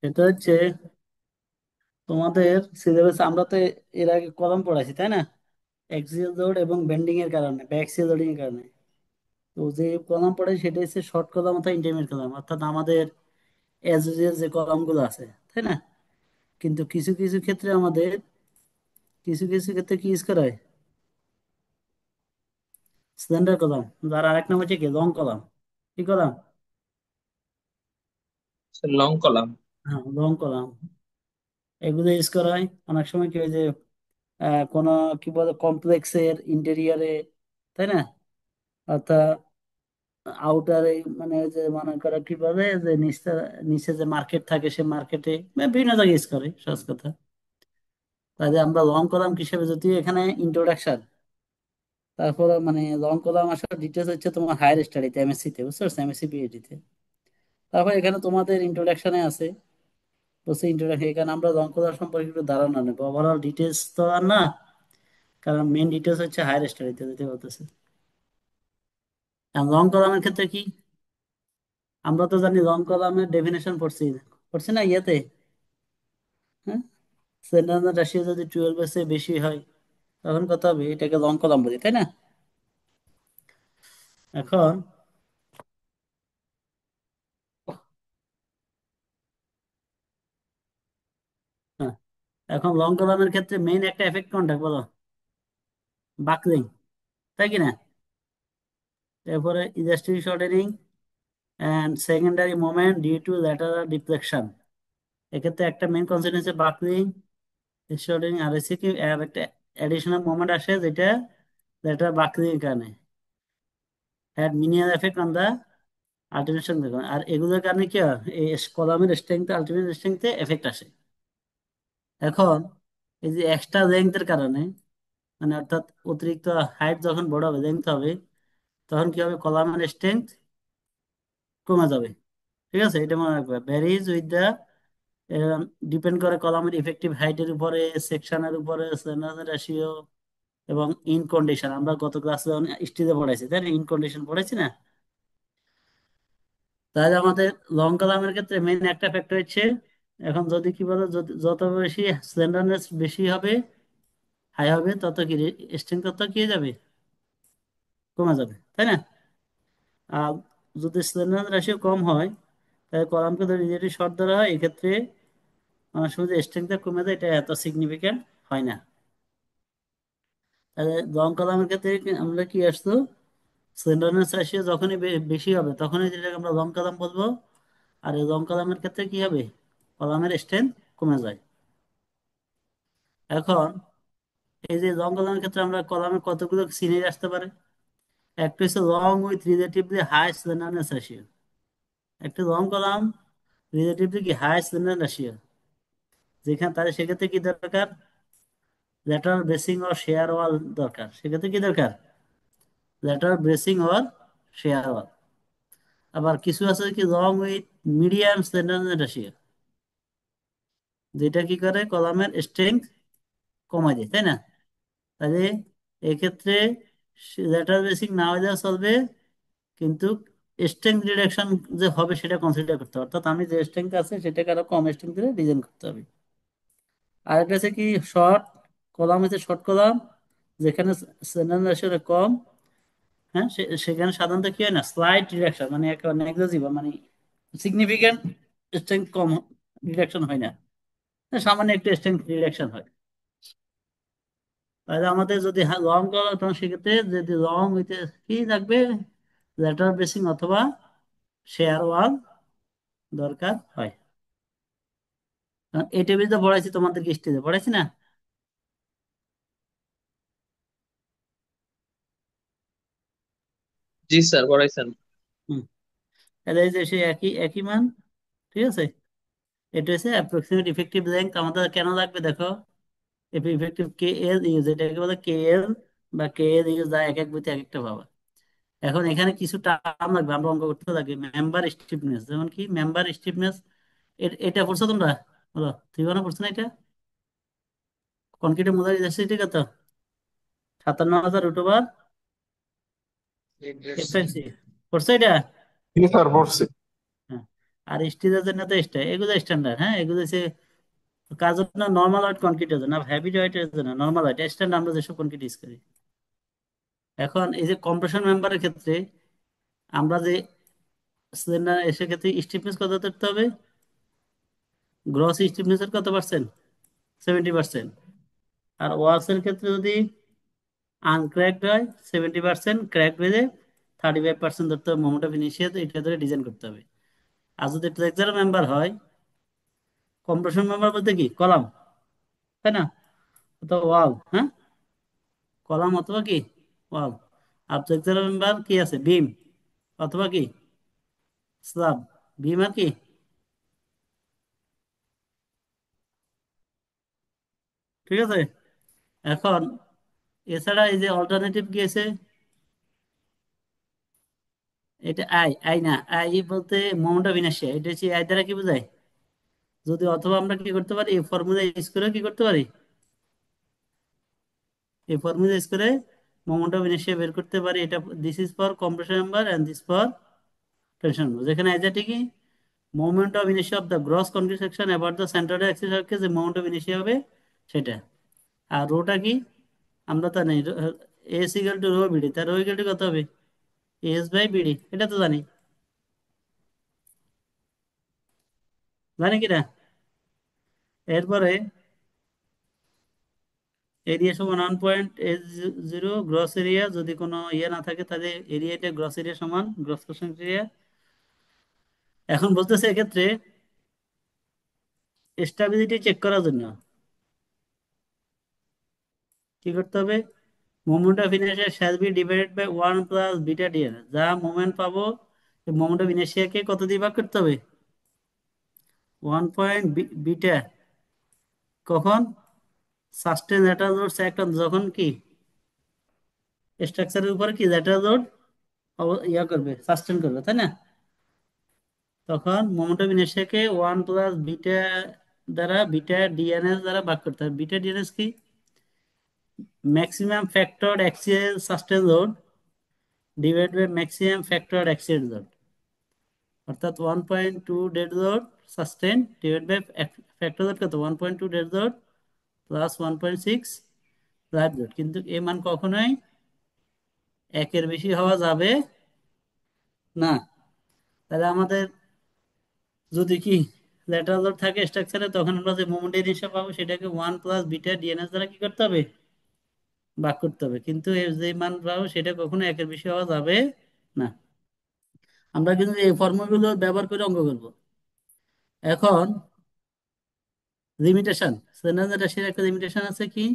এটা হচ্ছে তোমাদের সিলেবাস। আমরা তো এর আগে কলাম পড়াইছি, তাই না? এক্সিয়াল লোড এবং বেন্ডিং এর কারণে বা অ্যাক্সিয়াল লোডিং এর কারণে। তো যে কলাম পড়াই সেটা হচ্ছে শর্ট কলাম অথবা ইন্টারমিডিয়েট কলাম, অর্থাৎ আমাদের এজ ইউজুয়াল যে কলামগুলো আছে, তাই না? কিন্তু কিছু কিছু ক্ষেত্রে আমাদের কিছু কিছু ক্ষেত্রে কি ইউজ করা হয়? Standard column. যার আরেক নাম হচ্ছে কি লং কলাম। কি কলাম? Long column. হ্যাঁ, লং কলাম। এগুলো ইউজ করা হয় অনেক সময়। কি হয় যে কোনো কি বলে কমপ্লেক্সের ইন্টেরিয়ারে, তাই না? অর্থাৎ আউটারে, মানে যে মনে করো কি বলে যে নিচে নিচে যে মার্কেট থাকে সে মার্কেটে বিভিন্ন জায়গায় ইউজ করে, সহজ কথা। তাহলে আমরা লং কলাম হিসেবে যদি এখানে ইন্ট্রোডাকশন, তারপর মানে লং কলাম আসার ডিটেলস হচ্ছে তোমার হায়ার স্টাডিতে, এমএসসি তে, বুঝতে পারছো? এমএসসি পিএইচডি তে। তারপর এখানে তোমাদের ইন্ট্রোডাকশনে আছে, বলছে ইন্ট্রোডাকশন। এখানে আমরা লং কলাম সম্পর্কে একটু ধারণা নেবো, ওভারঅল ডিটেলস তো আর না, কারণ মেইন ডিটেলস হচ্ছে হায়ার স্টাডিতে যেতে বলতেছে। লং কলামের ক্ষেত্রে কি, আমরা তো জানি লং কলামের ডেফিনেশন পড়ছি, পড়ছি না ইয়েতে? হ্যাঁ, সেন্ট্রাল রাশিয়া যদি 12 এর চেয়ে বেশি হয় তখন কত হবে? এটাকে লং কলাম বলি, তাই না? এখন হ্যাঁ, এখন লং কলামের ক্ষেত্রে মেইন একটা এফেক্ট কোনটা বলো? বাকলিং, তাই কি না? এরপরে elastic shortening and secondary moment due to lateral deflection. এক্ষেত্রে একটা মেইন কনসেপ্ট হচ্ছে বাকলিং, শর্টেনিং। আর হচ্ছে কি আর একটা অ্যাডিশনাল মোমেন্ট আসে যেটা ল্যাটারাল বাকলিং এর কারণে had minimal effect on the ultimate strength. আর এগুলোর কারণে কি হয়? এই কলামের স্ট্রেংথ, আলটিমেট স্ট্রেংথে এফেক্ট আসে। এখন এই যে এক্সট্রা লেন্থের কারণে, মানে অর্থাৎ অতিরিক্ত হাইট যখন বড় হবে, লেন্থ হবে, তখন কি হবে? কলামের স্ট্রেংথ কমে যাবে। ঠিক আছে, এটা মনে রাখবে। ভ্যারিজ উইথ দা, ডিপেন্ড করে কলামের ইফেক্টিভ হাইটের উপরে, সেকশনের উপরে, স্যান্ডার্ড রেশিও এবং ইন কন্ডিশন। আমরা গত ক্লাসে স্টিলে পড়াইছি, তাই না? ইন কন্ডিশন পড়াইছি না? তাহলে আমাদের লং কলামের ক্ষেত্রে মেইন একটা ফ্যাক্টর হচ্ছে, এখন যদি কি বলো, যত বেশি স্ল্যান্ডারনেস বেশি হবে, হাই হবে, তত কি স্ট্রেংথ তত কি হয়ে যাবে? কমে যাবে, তাই না? আর যদি স্ল্যান্ডারনেস রেশিও কম হয়, তাহলে কলামকে যদি রিলেটিভ শর্ট ধরা হয়, এক্ষেত্রে অনেক সময় যে স্ট্রেংথটা কমে যায়, এটা এত সিগনিফিক্যান্ট হয় না। তাহলে লং কলামের ক্ষেত্রে আমরা কি আসতো, স্ল্যান্ডারনেস রেশিও যখনই বেশি হবে তখনই যেটাকে আমরা লং কলাম বলবো। আর এই লং কলামের ক্ষেত্রে কি হবে? কলামের স্ট্রেংথ কমে যায়। এখন এই যে লং কলামের ক্ষেত্রে আমরা কলামের কতগুলো সিনারি আসতে পারে? একটা হচ্ছে long with relatively high slenderness ratio. একটা লং কলাম রিলেটিভলি কি হাই স্ল্যান্ডারনেস রেশিও, যেখানে তাহলে সেক্ষেত্রে কি দরকার? Lateral bracing or shear wall দরকার। সেক্ষেত্রে কি দরকার? Lateral bracing or shear wall. আবার কিছু আছে কি long with medium slenderness ratio, যেটা কি করে কলামের স্ট্রেংথ কমায় দেয়, তাই না? তাহলে এক্ষেত্রে ল্যাটারাল ব্রেসিং না হলেও চলবে, কিন্তু স্ট্রেংথ রিডাকশন যে হবে সেটা কনসিডার করতে হবে। অর্থাৎ আমি যে স্ট্রেংথ আছে সেটাকে আরো কম স্ট্রেংথ দিয়ে ডিজাইন করতে হবে। আর একটা আছে কি শর্ট কলাম, হচ্ছে শর্ট কলাম যেখানে স্যান্ডার্ড রেশিও কম। হ্যাঁ, সেখানে সাধারণত কি হয় না, স্লাইড রিডাকশন, মানে একেবারে নেগলিজিবল, মানে সিগনিফিক্যান্ট স্ট্রেংথ কম রিডাকশন হয় না, সামান্য একটু স্ট্রেংথ রিডাকশন হয়। তাহলে আমাদের যদি লং করা হয়, তখন সেক্ষেত্রে যদি লং হইতে কি থাকবে? ল্যাটারাল ব্রেসিং অথবা শেয়ার ওয়াল দরকার হয়। কারণ এই টেবিলটা পড়াইছি তোমাদেরকে, স্টেজে পড়াইছি না? জি স্যার, পড়াইছেন। হুম। তাহলে এই যে সে একই একই মান, ঠিক আছে। এটা হচ্ছে অ্যাপ্রক্সিমেট ইফেক্টিভ লেন্থ। আমাদের কেন লাগবে দেখো, ইফেক্টিভ কে এল ইউজ, এটাকে বলে কে এল বা কে এল ইউজ, যা এক এক বইতে এক একটা পাবা। এখন এখানে কিছু টার্ম লাগবে, আমরা অঙ্ক করতে লাগবে। মেম্বার স্টিফনেস, যেমন কি মেম্বার স্টিফনেস, এটা পড়ছো তোমরা? বলো, তুই বানা পড়ছো না এটা? কনক্রিটের মোলার ইলাস্টিসিটি কত? 57,000 √ এফ এন সি। পড়ছো এটা? জি স্যার, পড়ছি। হ্যাঁ। আর স্টিলের জন্য তো এগুলো স্ট্যান্ডার্ড, হ্যাঁ, এগুলো হচ্ছে কাজের জন্য নর্মাল ওয়েট কনক্রিটের জন্য, হেভি ওয়েটের জন্য নর্মাল ওয়েট স্ট্যান্ডার্ড আমরা যেসব কনক্রিট ইউজ করি। এখন এই যে কম্প্রেশন মেম্বারের ক্ষেত্রে আমরা যে সিলিন্ডার এসে ক্ষেত্রে স্টিফনেস কত ধরতে হবে, গ্রস স্টিফনেসের কত পার্সেন্ট, 70%। আর ওয়ালসের ক্ষেত্রে যদি আনক্র্যাকড হয় 70%, ক্র্যাক হয়ে 35% ধরতে হবে মোমেন্ট অফ ইনিশিয়াল, এটা ধরে ডিজাইন করতে হবে। আর যদি ট্রেকচার মেম্বার হয়, কম্প্রেশন মেম্বার বলতে কি কলাম, তাই না, অথবা ওয়াল, হ্যাঁ, কলাম অথবা কি ওয়াল। আর ট্রেকচার মেম্বার কি আছে, বিম অথবা কি স্ল্যাব, বিম আর কি, ঠিক আছে। এখন এছাড়া এই যে অল্টারনেটিভ কি আছে, এটা আই আই না, আই বলতে মোমেন্ট অফ ইনার্শিয়া, এটা হচ্ছে আই দ্বারা কি বোঝায়, যদি অথবা আমরা কি করতে পারি এই ফর্মুলা ইউজ করে কি করতে পারি, এই ফর্মুলা ইউজ করে মোমেন্ট অফ ইনার্শিয়া বের করতে পারি। এটা this is for compression member and this for tension member, যেখানে আই যেটা কি moment of inertia of the gross concrete section about the centre of axis of যে মোমেন্ট অফ ইনার্শিয়া হবে সেটা। আর রোটা কি, আমরা তো নেই, S equal to rho BD, তার রো ইকাল টু কত হবে, এস বাই বিডি, এটা তো জানি, জানি কি না। এরপরে এরিয়া সমান 1.0 গ্রস এরিয়া, যদি কোনো ইয়ে না থাকে তাহলে এরিয়াটা গ্রস এরিয়া সমান গ্রস কোশ্চেন এরিয়া। এখন বলতেছে এক্ষেত্রে স্টেবিলিটি চেক করার জন্য কি করতে হবে, moment of inertia shall be divided by 1 plus beta DN, যা মোমেন্ট পাবো মোমেন্ট অফ ইনার্শিয়াকে কত দিয়ে ভাগ করতে হবে, 1 বিটা, কখন, সাস্টেন ল্যাটারাল লোড একটা, যখন কি স্ট্রাকচারের উপরে কি ল্যাটারাল লোড ইয়া করবে, সাস্টেন করবে, তাই না। তখন মোমেন্ট অফ ইনার্শিয়াকে 1 প্লাস বিটা দ্বারা, বিটা ডিএনএস দ্বারা ভাগ করতে হবে। বিটা ডিএনএস কি, maximum factor axial sustain load divide by maximum factor axial load, অর্থাৎ 1.2 dead load sustain divide by factor load কত, 1.2 dead load plus 1.6 live load. কিন্তু এ মান কখনোই একের বেশি হওয়া যাবে না। তাহলে আমাদের যদি কি ল্যাটারাল লোড থাকে স্ট্রাকচারে, তখন আমরা যে মোমেন্টের হিসাব পাবো সেটাকে 1 প্লাস বিটা ডিএনএস দ্বারা কি করতে হবে, ভাগ করতে হবে। কিন্তু এর যে মান পাবো সেটা কখনো একের বেশি হওয়া যাবে না। আমরা কিন্তু এই ফর্মুলাগুলো ব্যবহার করে অঙ্ক করবো। এখন লিমিটেশন, স্যান্ডার্ড রাশির একটা লিমিটেশন আছে কি,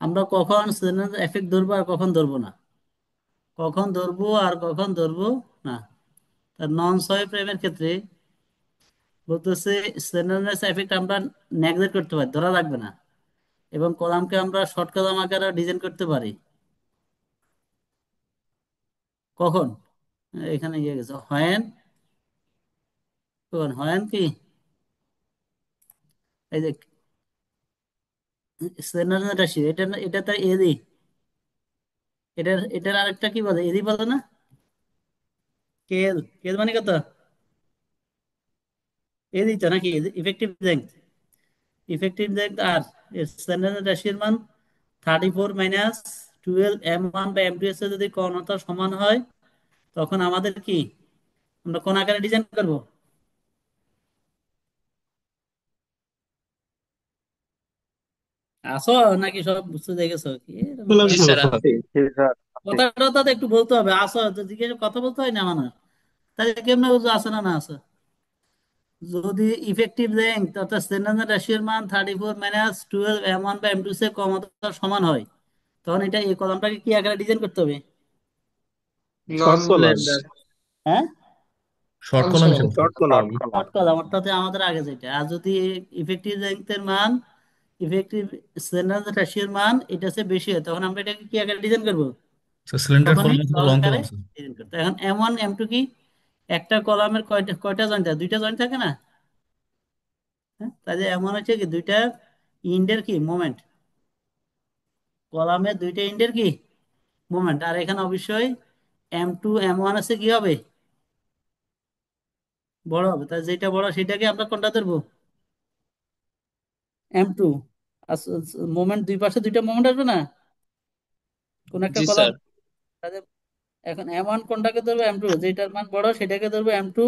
আমরা কখন স্যান্ডার্ড এফেক্ট ধরবো আর কখন ধরবো না, কখন ধরবো আর কখন ধরবো না। তার নন সয় প্রেমের ক্ষেত্রে বলতেছে স্যান্ডার্ড এফেক্ট আমরা নেগলেক্ট করতে পারি, ধরা লাগবে না, এবং কলামকে আমরা শর্ট কলাম আকারে ডিজাইন করতে পারি। কখন, এখানে ইয়ে গেছে হয়েন, কখন হয়েন কি, এই যে স্যান্ডার্ড রাশি, এটা এটা তার এদি, এটার আরেকটা কি বলে, এদি বলে না, কেল, কেল মানে কত, এদি তো নাকি, ইফেক্টিভ লেংথ, ইফেক্টিভ লেংথ। আর স্যান্ডার্ড রাশির মান 34 - 12 M1/M2 এর সাথে যদি কর্ণতা সমান হয়, তখন আমাদের কি, আমরা কোন আকারে ডিজাইন করব, আসো নাকি সব বুঝতে দেখেছো কি এরকম বললাম জি কথা, তো স্যার স্যার। আছি। জি স্যার, আছি। কথাটা তো একটু বলতে হবে, আসো তো জিজ্ঞেস কথা বলতে হয় না মানুষ, তাহলে কেমনে বুঝবো আসো না না আসো। যদি ইফেক্টিভ লেংথ অর্থাৎ স্ট্যান্ডার্ড রাশির মান 34 - 12 M1/M2 সে কম অথবা সমান হয়, তখন এটা এই কলামটাকে কি আকারে ডিজাইন করতে হবে, নন শর্ট কলাম। ব্লেন্ডার। হ্যাঁ, শর্ট নন কলাম কলাম। হিসেবে। Short column. শর্ট কলাম, অর্থাৎ আমাদের আগে যেটা। আর যদি ইফেক্টিভ লেংথের মান, ইফেক্টিভ স্ট্যান্ডার্ড রাশির মান এটা সে বেশি হয়, তখন আমরা এটাকে কি আকারে ডিজাইন করবো, সিলিন্ডার তখনই কলাম অথবা লং লং আকারে কলাম স্যার। ডিজাইন করতে। এখন M1 M2 কি, একটা কলামের কয়টা কয়টা জয়েন্ট থাকে, দুইটা জয়েন্ট থাকে না, হ্যাঁ, তাহলে এমন হচ্ছে কি দুইটা ইন্ডের কি মোমেন্ট, কলামের দুইটা ইন্ডের কি মোমেন্ট। আর এখানে অবশ্যই M2 M1 আছে কি হবে, বড় হবে, তাই যেটা বড় সেটাকে আমরা কোনটা ধরবো? M2। মোমেন্ট দুই পাশে দুইটা মোমেন্ট আসবে না, কোন একটা জি কলাম। স্যার। এখন M1 কোনটাকে ধরবো? M2। যেটার মান বড় সেটাকে ধরবো M2,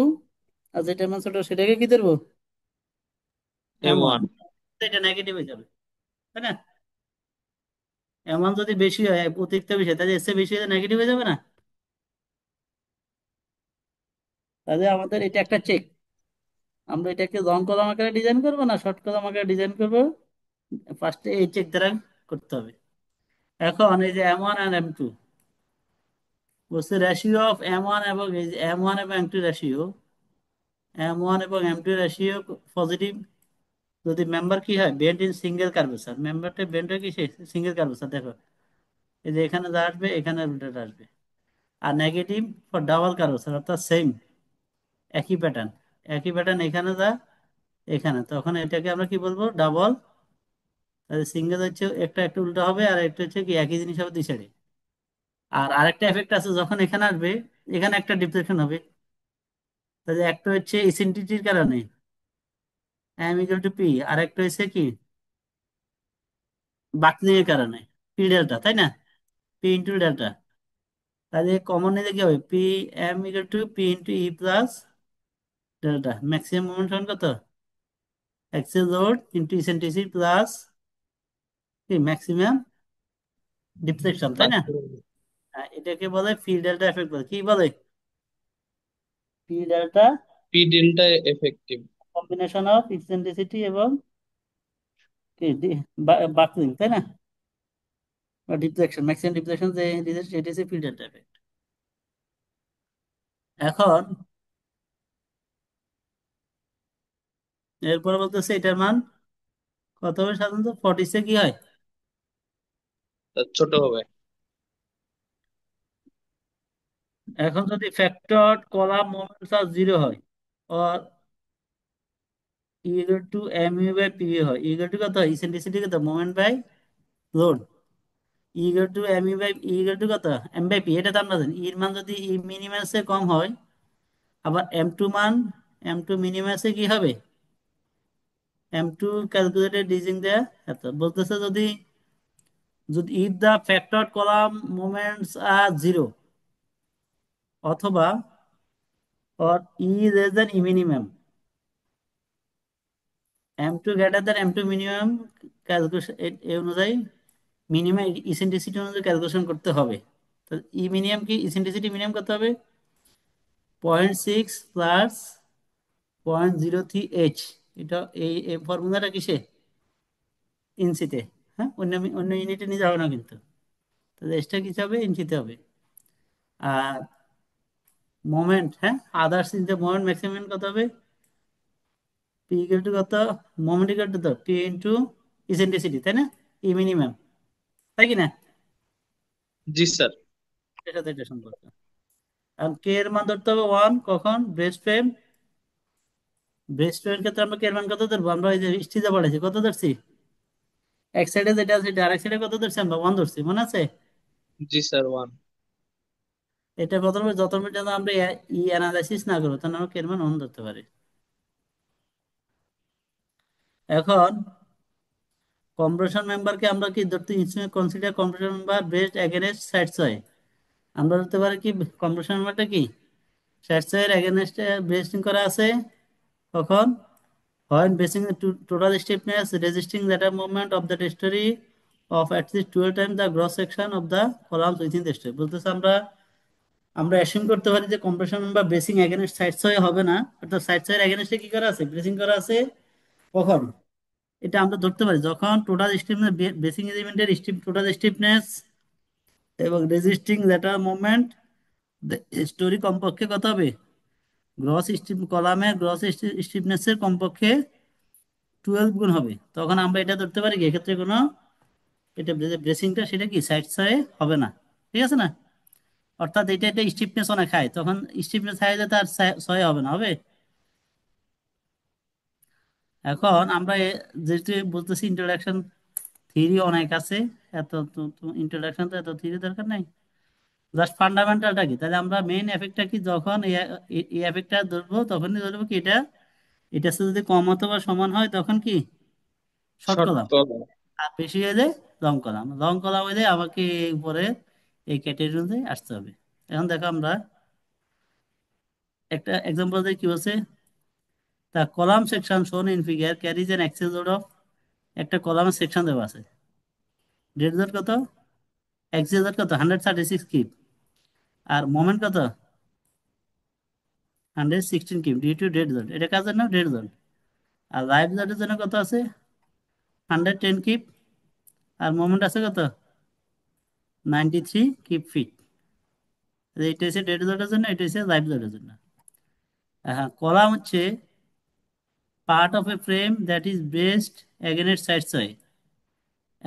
আর যেটার মান ছোট সেটাকে কি ধরবো? M M1। ওয়ান এটা নেগেটিভ হয়ে যাবে, তাই না? M1 যদি বেশি হয়, অতিরিক্ত বেশি হয়, তাহলে এর চেয়ে বেশি হলে নেগেটিভ হয়ে যাবে না? তাহলে আমাদের এটা একটা চেক। আমরা এটাকে লং কলাম আকারে ডিজাইন করবো না শর্ট কলাম আকারে ডিজাইন করবো, ফার্স্টে এই চেক দ্বারা করতে হবে। এখন এই যে M1 আর M2 বলছে রেশিও অফ M1 এবং এই যে M1 এবং M2 রেশিও, M1 এবং M2 রেশিও পজিটিভ যদি মেম্বার কি হয়, বেন্ড ইন সিঙ্গেল কার্ভেচার। মেম্বারটা বেন্ড হয় কি সিঙ্গেল কার্ভেচার, দেখো এই যে এখানে যা আসবে এখানে উল্টাটা আসবে। আর নেগেটিভ ফর ডাবল কার্ভেচার, অর্থাৎ সেম, একই প্যাটার্ন, একই প্যাটার্ন এখানে যা এখানে, তখন এটাকে আমরা কি বলবো? ডাবল। তাহলে সিঙ্গেল হচ্ছে একটা একটা উল্টো হবে, আর একটা হচ্ছে কি একই জিনিস হবে দুই সাইডে। আর আরেকটা এফেক্ট আছে, যখন এখানে আসবে এখানে একটা ডিফ্লেকশন হবে। তাহলে একটা হচ্ছে ইসেন্ট্রিটির কারণে, এম ইকুয়াল টু পি, আর একটা হচ্ছে কি বাকলিং এর কারণে, পি ডেল্টা, তাই না? P into delta. তাহলে কমন নিলে কি হবে? P M equal to P into E plus delta. Maximum moment সমান কত? Axial load into eccentricity plus কি ম্যাক্সিমাম ডিফ্লেকশন, তাই না? এটাকে বলে পি ডেল্টা এফেক্ট বলে। কি বলে? P delta P delta effective. Combination of eccentricity এবং বাকলিং, তাই না? বা ডিফ্লেকশন, ম্যাক্সিমাম ডিফ্লেকশন যে রিলেটেড সেটা হচ্ছে পি ডেল্টা এফেক্ট। এখন এরপর বলতেছে এটার মান কত হবে? সাধারণত 40 কি হয়? ছোট হবে। এখন যদি ফ্যাক্টর কলাম মোমেন্টস আর জিরো হয়, or equal to mu by PV হয়, equal to কত? ইসেন্ট্রিসিটি কত? Moment by load. equal to mu by equal to কত? m by p। এটা তো আমরা জানি, এর মান যদি ই মিনিমাসে কম হয়, আবার m2 মান, m2 মিনিমাসে কি হবে? m2 ক্যালকুলেটেড ইউজিং দ্য, এত বলতেছে যদি, যদি if the factored column moments are zero, অথবা or e less than e minimum, m2 greater than m2 minimum, calculation এই অনুযায়ী মিনিমাম ইসেন্ট্রিসিটি অনুযায়ী ক্যালকুলেশন করতে হবে। তো ই মিনিমাম কি, ইসেন্ট্রিসিটি মিনিমাম করতে হবে 0.6 প্লাস 0.03 এইচ। এটা এই ফর্মুলাটা কিসে? ইঞ্চিতে। হ্যাঁ, অন্য অন্য ইউনিটে নিয়ে যাবে না কিন্তু। তাহলে এক্সট্রা কিছু হবে, ইঞ্চিতে হবে। আর মোমেন্ট, হ্যাঁ, others in the moment maximum কত হবে? পি ইকুয়াল টু কত? মোমেন্ট ইকুয়াল টু তো পি ইন্টু ইসেন্ট্রিসিটি, তাই না? ই মিনিমাম, তাই কি না? জি স্যার। এটার সাথে এটা সম্পর্ক। আর কে এর মান ধরতে হবে 1, কখন? Breast frame. ব্রেস্ট ফ্রেমের ক্ষেত্রে আমরা কে এর মান কত ধরবো? আমরা এই যে স্টিজে পড়েছি কত ধরছি? এক সাইডে যেটা আছে সেটা, আরেক সাইডে কত ধরছি? আমরা 1 ধরছি, মনে আছে? জি স্যার, ওয়ান। এটা প্রথমে যত পর্যন্ত আমরা ই অ্যানালাইসিস না করবো, তখন আমরা কে এর মান 1 ধরতে পারি। এখন কম্প্রেশন মেম্বারকে আমরা কি ধরতে consider compression member best against side সয়। আমরা ধরতে পারি কি কম্প্রেশন মেম্বারটা কি সাইড সয়ের এগেনস্টে ব্রেস্টিং করা আছে, কখন? When basing the total stiffness resisting lateral movement of the story of at least 12 times the cross section of the columns within the story। বলতেছে আমরা আমরা অ্যাসিউম করতে পারি যে কম্প্রেশন বা ব্রেসিং এগেনস্ট সাইড সয় হবে না, অর্থাৎ সাইড সয়ের এগেনস্টে কি করা আছে? ব্রেসিং করা আছে। কখন? এটা আমরা ধরতে পারি যখন টোটাল স্টিফনেস, ব্রেসিং এলিমেন্টের টোটাল স্টিফনেস এবং রেজিস্টিং ল্যাটারাল মুভমেন্ট স্টোরি কমপক্ষে কত হবে? গ্রস স্টিফ কলামের গ্রস স্টিফনেসের কমপক্ষে 12 গুণ হবে। তখন আমরা এটা ধরতে পারি কি এক্ষেত্রে কোনো, এটা ব্রেসিংটা সেটা কি সাইড সয়ে হবে না, ঠিক আছে না? অর্থাৎ এটা এটা স্টিফনেস অনেক হাই, তখন স্টিফনেস হাই হলে তার সয়ে হবে না, হবে। এখন আমরা যেহেতু বলতেছি ইন্ট্রোডাকশন থিওরি অনেক আছে, এত ইন্ট্রোডাকশন তো এত থিওরি দরকার নাই। জাস্ট ফান্ডামেন্টালটা কি, তাহলে আমরা মেইন এফেক্টটা কি, যখন এই এফেক্টটা ধরবো তখনই ধরবো কি এটা, এটা সাথে যদি কম অথবা সমান হয় তখন কি শর্ট শর্ট কলাম, কলাম। আর বেশি হলে লং কলাম। লং কলাম হলে আমাকে এই উপরে এই ক্যাটাগরিতে আসতে হবে। এখন দেখো আমরা একটা এক্সাম্পল দিয়ে কি বলছে, তা column section shown in figure carries an excess load of, একটা কলামের সেকশন দেওয়া আছে, ডেড জোড কত, এক্সেস লোড কত 136 কিপ, আর মোমেন্ট কত 116 কিপ ডিউ টু ডেড জোন, এটা কাজের নাম ডেড জোন। আর লাইভ জোনের জন্য কত আছে 110 কিপ, আর মোমেন্ট আছে কত 93 কিপ ফিট। এইটা হচ্ছে ডেড জোনের জন্য, এটা হচ্ছে লাইভ জোনের জন্য। হ্যাঁ, কলাম হচ্ছে part of a frame that is based against side side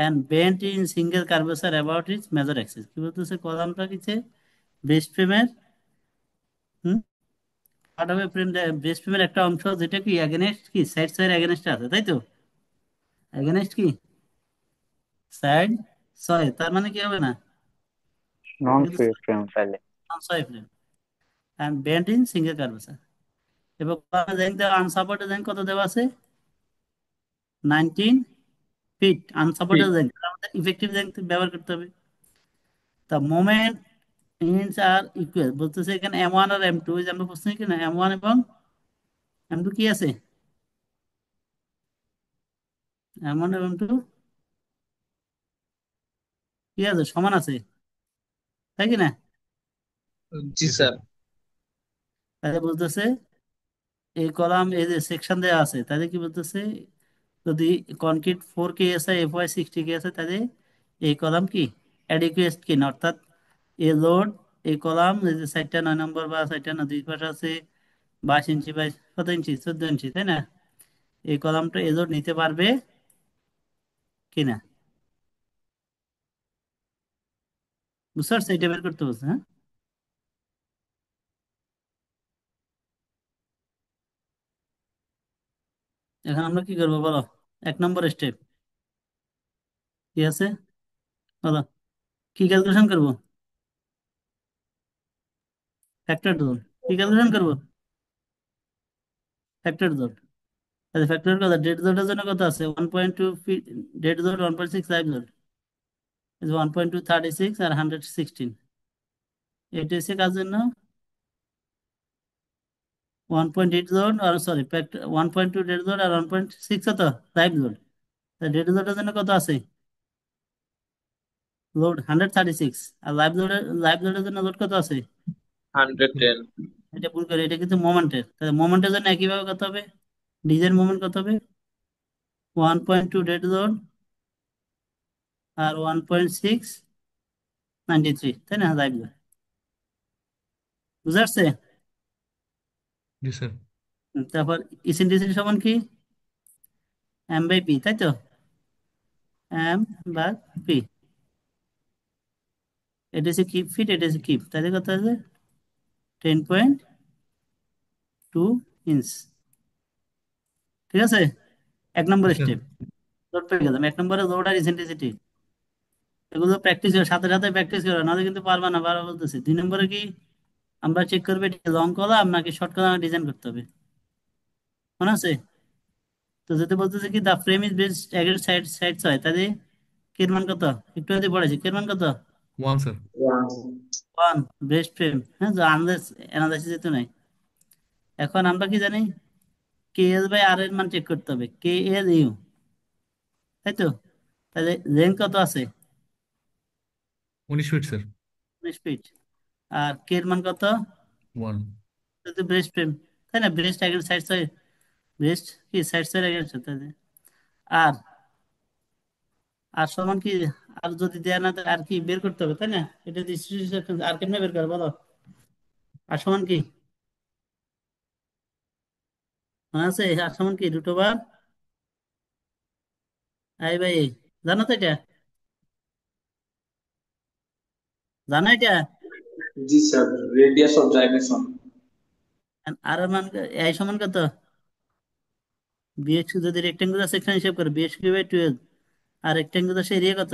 and bent in single curvature about its major axis। কি বলতেছে, কলামটা কিছে বেস ফ্রেমের, hmm, part of a frame, base ফ্রেমের একটা অংশ যেটা কি এগেনস্ট কি সাইড সাইড এগেনস্টে আছে, তাই তো? এগেনস্ট কি সাইড ছয়, তার মানে কি হবে না, নন কিন্তু ফ্রি ফ্রেম তাইলে। ছয় frame and bent in single curvature। এবার কলামে লেন্থ আনসাপোর্টেড লেন্থ কত দেওয়া আছে 19 ফিট, আনসাপোর্টেড ফিট। লেন্থ, আমাদের ইফেক্টিভ লেন্থ ব্যবহার করতে হবে। তা মোমেন্ট ইনস আর ইকুয়াল বলতেছে এখানে M1 আর M2, যে আমরা প্রশ্ন কি না M1 এবং M2 কি আছে, M1 এবং M2 কি আছে, সমান আছে, তাই কি না? জি জি স্যার। স্যার। তাহলে বলতেছে এই কলাম এই যে সেকশন দেওয়া আছে, তাহলে কি বলতেছে, যদি কনক্রিট 4 KSI FY 60 KSI, তাহলে এই কলাম কি অ্যাডিকুয়েট কি না, অর্থাৎ এ লোড, এই কলাম এই যে সাইডটা 9 নম্বর বা সাইডটা না দুই পাশে আছে 22 ইঞ্চি বাই কত ইঞ্চি 14 ইঞ্চি, তাই না? এই কলামটা এ লোড নিতে পারবে কিনা, বুঝতে পারছো, এটা বের করতে বলছে। হ্যাঁ, এখন আমরা কি করবো বলো, 1 নম্বর স্টেপ কি আছে বলো, কি ক্যালকুলেশন করবো, ফ্যাক্টর জোন, কি ক্যালকুলেশন করবো ফ্যাক্টর জোন। আচ্ছা ফ্যাক্টর কত, ডেড জোনের জন্য কত আছে 1.2 ফিট, ডেড জোন 1.6, লাইভ জোন 1.236 আর 116, এটা হচ্ছে কার জন্য 1.8 জোন, আর সরি 1.2 ডেড জোন আর 1.6 কত লাইভ জোন। ডেড জোনের জন্য কত আছে লোড 136, আর লাইভ জোনের জন্য লোড কত আছে, 110। এটা ভুল করে, এটা কিন্তু মোমেন্টের, তাহলে মোমেন্টের জন্য একইভাবে কত হবে, ডিজাইন মোমেন্ট কত হবে 1.2 ডেড জোন আর 1.693, তাই না লাইভ জোন, বুঝা যাচ্ছে? জি স্যার। তারপর ইসেন্ট্রিসিটি সমান কি M/P, তাই তো, M/P, এটা হচ্ছে কিপ ফিট, এটা হচ্ছে কিপ, তাহলে কত আছে 10.2 ইঞ্চ, ঠিক আছে? 1 নম্বর জি স্যার। স্টেপ লোড পেয়ে গেলাম, 1 নম্বরে লোড আর ইসেন্ট্রিসিটি, এগুলো প্র্যাকটিস করো, সাথে সাথে প্র্যাকটিস করো, নাহলে কিন্তু পারবা না, বারবার বলতেছি। 2 নম্বরে কি আমরা চেক করবে লং কলাম নাকি শর্ট কলাম ডিজাইন করতে হবে, মনে আছে? তো যদি বলতেছে কি the frame is best against side side হয়, তাহলে কের মান কত, একটু আগে পড়েছি, কের মান কত ওয়ান স্যার। 1, বেস্ট ফ্রেম, হ্যাঁ, আনলেস অ্যানালাইসিস তো নাই। এখন আমরা কি জানি KL/R এর মান চেক করতে হবে, KLU, তাই তো? তাহলে লেন্থ কত আছে 19 ফিট স্যার। 19 ফিট, আর কে এর মান কত, ওয়ান। যদি ব্রেস্ট ফ্রেম, তাই না, breast against side side, breast কি সাইড সাইড এগেন্স্ট, তাহলে আর আর সমান কি, আর যদি দেয়া না থাকে আর কি বের করতে হবে, তাই না? এটা ডিস্ট্রিবিউশন আর কেমনে বের করে বলো, আর সমান কি মনে আছে, আর সমান কি √/, আই বাই এ, জানো তো এটা, জানো এটা? জি স্যার, রেডিয়াস অফ জাইমেশন। আর এর মান এই সমান কত, BH যদি রেক্টেঙ্গুলার সেকশন হিসেব করে BH/12, আর রেক্টেঙ্গুলার এরিয়া কত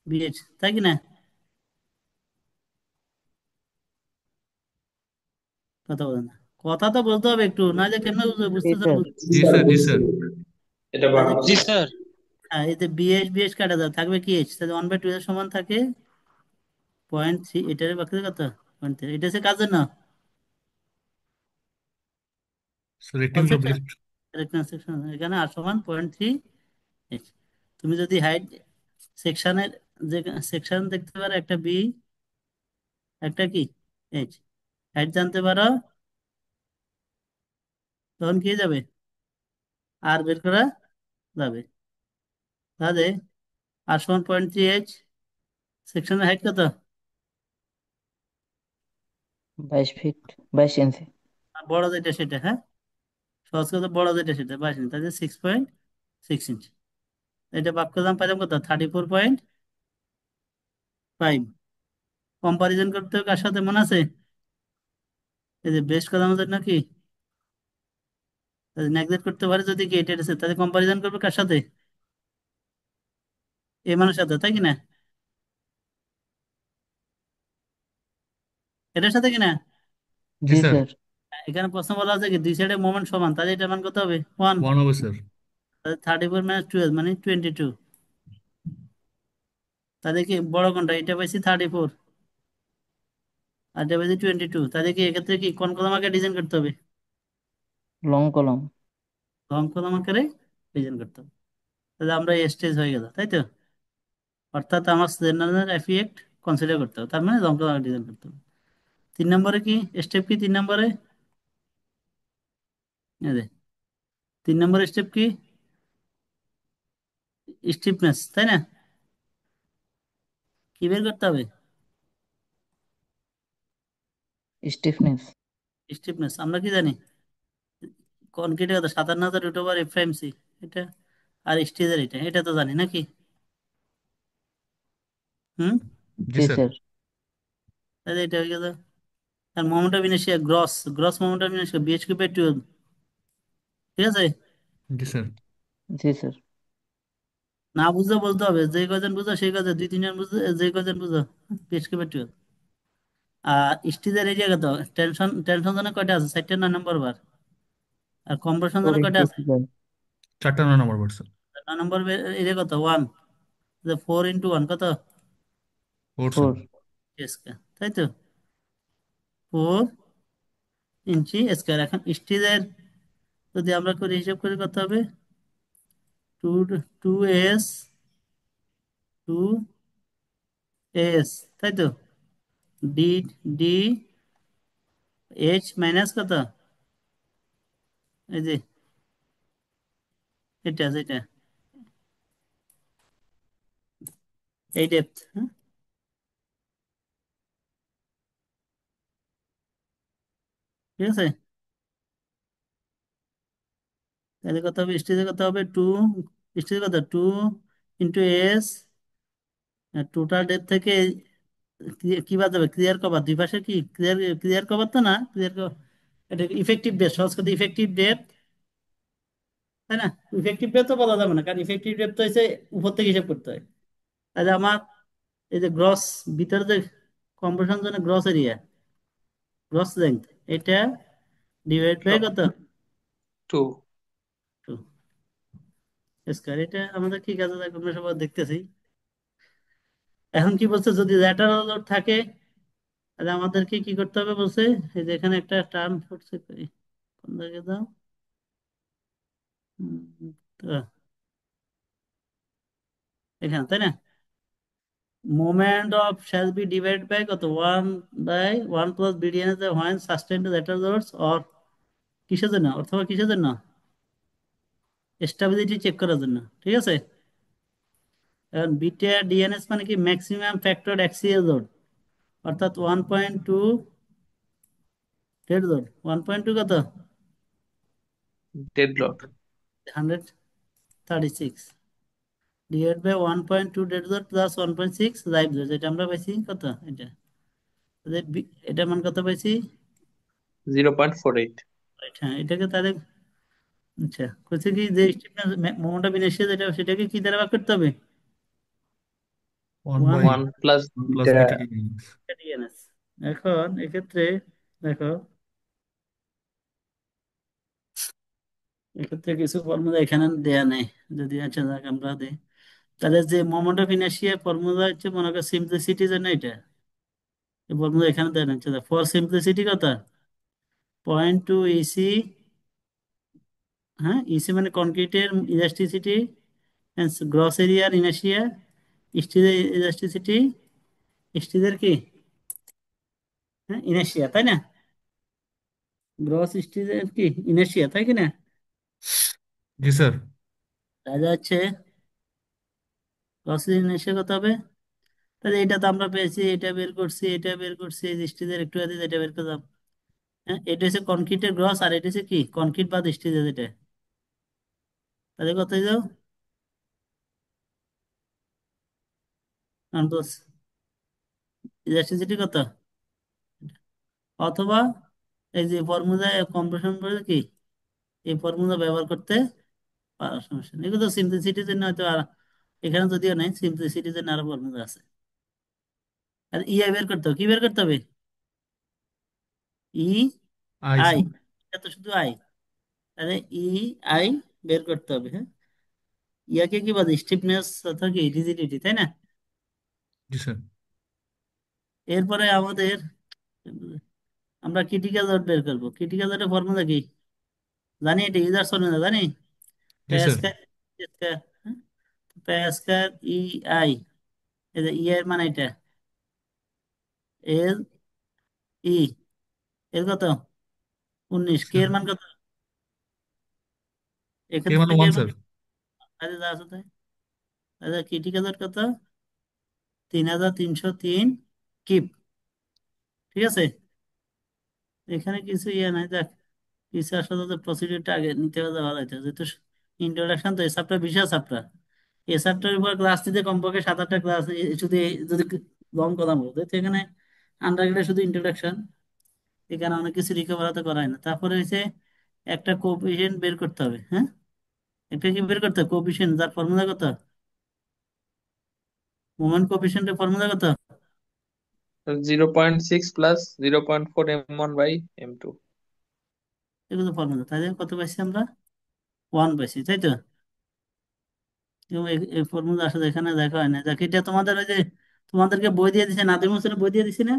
BH, তাই কি না? কথা বলেন না, কথা তো বলতে হবে একটু, না যে কেমনে জি বুঝতেছেন স্যার। জি জি স্যার স্যার, জি বুঝছি। স্যার। এটা তাহলে বাংলা জি স্যার। স্যার। হ্যাঁ, এই যে বিএস বিএস কাটা দাও, থাকবে কি এইচ, তাহলে 1/2 এর সমান থাকে 0.3, এটার বাকি কত, 0.3, এটা হচ্ছে কাজের না So rectangle of কনসেকশন, left. Section, এখানে আর সমান 0.3 এইচ। তুমি যদি হাইট সেকশনের, যে সেকশন দেখতে পারো একটা বি, একটা কি এইচ, হাইট জানতে পারো, তখন কি যাবে, আর বের করা যাবে। তাহলে আর সমান 0.3 এইচ, সেকশনের হাইট কত, 22 ফিট 22 ইঞ্চি। আর বড় যেটা সেটা, হ্যাঁ সহজ কথা, বড় যেটা সেটা 22 ইঞ্চি, তাহলে 6.6 ইঞ্চি। এটা বাদ করলাম, পাইলাম কত, 34.5। কম্পারিজন করতে হবে কার সাথে মনে আছে, এই যে বেস্ট কথা আমাদের নাকি, নেগলেক্ট করতে পারে যদি কি এটা আছে, তাহলে কম্পারিজন করবে কার সাথে, এ মানের সাথে, তাই কি না, এটার সাথে কিনা। জি জি স্যার। স্যার। এখানে প্রশ্ন বলা আছে কি দুই সাইডে মোমেন্ট সমান, তাহলে এটা মান কত হবে, 1। 1 হবে স্যার। তাহলে 34 - 12 মানে 22। তাহলে কি বড় কোনটা, এটা পাইছি 34, আর এটা পাইছি 22, তাহলে কি এক্ষেত্রে কি কোন কলাম আগে ডিজাইন করতে হবে, লং কলম। লং কলাম আকারে ডিজাইন করতে হবে। তাহলে আমরা এই স্টেজ হয়ে গেল, তাই তো, অর্থাৎ আমার জেনারেল এফিএক্ট কনসিডার করতে হবে, তার মানে লং কলাম ডিজাইন করতে হবে। 3 নম্বরে কি স্টেপ, কি 3 নম্বরে, এই যে 3 নম্বর স্টেপ কি, স্টিফনেস, তাই না, কি বের করতে হবে, স্টিফনেস। স্টিফনেস। আমরা কি জানি, কনক্রিটের কথা 57,000 √f(c), এটা, আর স্টিজের এটা, এটা তো জানি নাকি, হুম, জি জি স্যার। স্যার। তাহলে এটা হয়ে গেল। আর moment of inertia gross, gross moment of inertia bh^12, ঠিক আছে। জি স্যার। জি স্যার। না বুঝলে বলতে হবে, যে কজন বুঝো সেই কজন, 2-3 জন বুঝো, যে কজন বুঝো bh^12। আর স্টিজের এরিয়া কত, টেনশন, টেনশন জনে কয়টা আছে, 4টে 9 নম্বর বার, আর কম্প্রেশন ফোর জনে কয়টা ইন্টু আছে, স্যার। 4টা 9 নম্বর বার স্যার। 9 নম্বর এরিয়া কত, 1, 4 × 1 কত, 4 স্যার। 4। স্কয়ার, তাই তো, 4 ইঞ্চি স্কয়ার। এখন স্টিলের যদি আমরা করি, হিসাব করে কত হবে, 2s, 2s, তাই তো, ডি, ডি এইচ মাইনাস কত, এই যে এটা যেটা, এই ডেপথ, হ্যাঁ, ঠিক আছে। তাহলে কত হবে, স্টিজে কত হবে, 2, স্টিজে কত, 2 × s, টোটাল ডেপথ থেকে কি বাদ যাবে, ক্লিয়ার কভার, দুই পাশে কি ক্লিয়ার, ক্লিয়ার কভার তো না, ক্লিয়ার কভার, এটা ইফেক্টিভ ডেপথ, সহজ কথা ইফেক্টিভ ডেপথ, তাই না। ইফেক্টিভ ডেপথ তো বলা যাবে না, কারণ ইফেক্টিভ ডেপথ হচ্ছে উপর থেকে হিসাব করতে হয়। তাহলে আমার এই যে গ্রস, ভিতরে যে কম্প্রেশন জন্য গ্রস এরিয়া, গ্রস লেন্থ, এটা ডিভাইড বাই কত, 2। 2 স্কয়ার। এটা আমাদের কি কাজে লাগবে আমরা সবাই দেখতেছি। এখন কি বলছে, যদি ল্যাটারাল লোড থাকে, তাহলে আমাদেরকে কি করতে হবে বলছে, এই যে এখানে একটা টার্ম পড়ছে কই, কোন জায়গায় দাও, তো এখানে, তাই না, moment of shall be divide by কত, 1/1 + BDN when sustained lateral loads, or কিসের জন্য, অথবা কিসের জন্য, স্টেবিলিটি চেক করার জন্য, ঠিক আছে। এখন বিটা ডিএনএস মানে কি, ম্যাক্সিমাম ফ্যাক্টর অ্যাক্সিয়াল লোড, অর্থাৎ 1.2 ডেড লোড, 1.2 কত, deadlock. 136 divide by 1.2 dead load plus 1.6 live load, এটা আমরা পাইছি কত, এটা, তাহলে এটা মান কত পাইছি, 0.48। right, হ্যাঁ এটাকে তাহলে, আচ্ছা বলছে কি যে স্টিফনেস মোমেন্ট অফ ইনার্শিয়া যেটা, সেটাকে কি দ্বারা ভাগ করতে হবে, 1 one by 1 plus 1 plus beta. Beta DNS. DNS. এখন এক্ষেত্রে দেখো, এক্ষেত্রে কিছু ফর্মুলা এখানে দেয়া নেই, যদি আচ্ছা যাক আমরা দিই। তাহলে যে মোমেন্ট অফ ইনার্শিয়া ফর্মুলা হচ্ছে মনে করো সিম্পলিসিটির জন্য এটা, এই ফর্মুলা এখানে দেয়া নেই। আচ্ছা ফর সিম্পলিসিটি কত, পয়েন্ট টু ইসি, হ্যাঁ ইসি মানে কনক্রিটের ইলাস্টিসিটি, গ্রস এরিয়ার ইনার্শিয়া, স্টিলের ইলাস্টিসিটি, স্টিলের কি, হ্যাঁ ইনার্শিয়া তাই না, গ্রস স্টিলের কি ইনার্শিয়া তাই কি না। জি স্যার। তাহলে হচ্ছে গ্রস ইনার্শিয়া কত হবে, তাহলে এটা তো আমরা পেয়েছি, এটা বের করছি, এটা বের করছি, এই স্টিলের একটু আগে এটা বের করলাম। হ্যাঁ এটা হচ্ছে কনক্রিটের গ্রস, আর এটা হচ্ছে কি কনক্রিট বা স্টিলের এটা, তাহলে কত যাও ইলাস্টিসিটি কত, অথবা এই যে ফর্মুলা কম্প্রেশন করে কি এই ফর্মুলা ব্যবহার করতে পারো, সমস্যা নেই। এগুলো তো সিম্পলিসিটির জন্য হয়তো আর এখানে যদিও নেই, সিম্পলিসিটির জন্য আরো ফর্মুলা আছে। আর ইআই বের করতে হবে, কি বের করতে হবে, ই আইসি। আই, এটা তো শুধু আই, তাহলে ই আই বের করতে হবে। হ্যাঁ ইয়াকে কি বলে স্টিফনেস অথবা কি রিজিডিটি তাই না। জি স্যার। এরপরে আমাদের আমরা ক্রিটিক্যাল লোড বের করবো। ক্রিটিক্যাল লোডের ফর্মুলা কি জানি, এটা ইউজার ফর্মুলা জানি, জি sir. Pascal, Pascal E I, এই যে ই এর মানে এটা এল ই, এর কত 19, কে স্যার এর মান কত, কে এক্ষেত্রে মানে কে ওয়ান এর মান স্যার। আরে যা আছে তাই, তাহলে ক্রিটিক্যাল লোড কত 3303 কিপ, ঠিক আছে। এখানে কিছু ইয়ে নাই, দেখ কিছু আসলে তো প্রসিডিউরটা আগে নিতে হলে ভালো হতো, যেহেতু ইন্ট্রোডাকশন তো এই সাপটা বিশাল সাপটা, এই সাপটার উপর ক্লাস নিতে কমপক্ষে 7-8টা ক্লাস, শুধু যদি লং কথা বলতে তো এখানে আন্ডারগ্রেডে শুধু ইন্ট্রোডাকশন, এখানে অনেক কিছু রিকভার হতে করায় না। তারপরে হচ্ছে একটা কোএফিসিয়েন্ট বের করতে হবে, হ্যাঁ একটা কি বের করতে হবে কোএফিসিয়েন্ট, যার ফর্মুলা কত, মোমেন্ট কোএফিসিয়েন্টের ফর্মুলা কত, 0.6 প্লাস 0.4 m1/m2। এগুলো ফর্মুলা, তাহলে কত পাইছি আমরা, 1 পাইছি তাই তো। এবং এই ফর্মুলা আসলে এখানে দেখা হয় না, দেখ এটা তোমাদের ওই যে তোমাদেরকে বই দিয়ে দিছে, নাদিম হোসেনের বই দিয়ে দিছি না,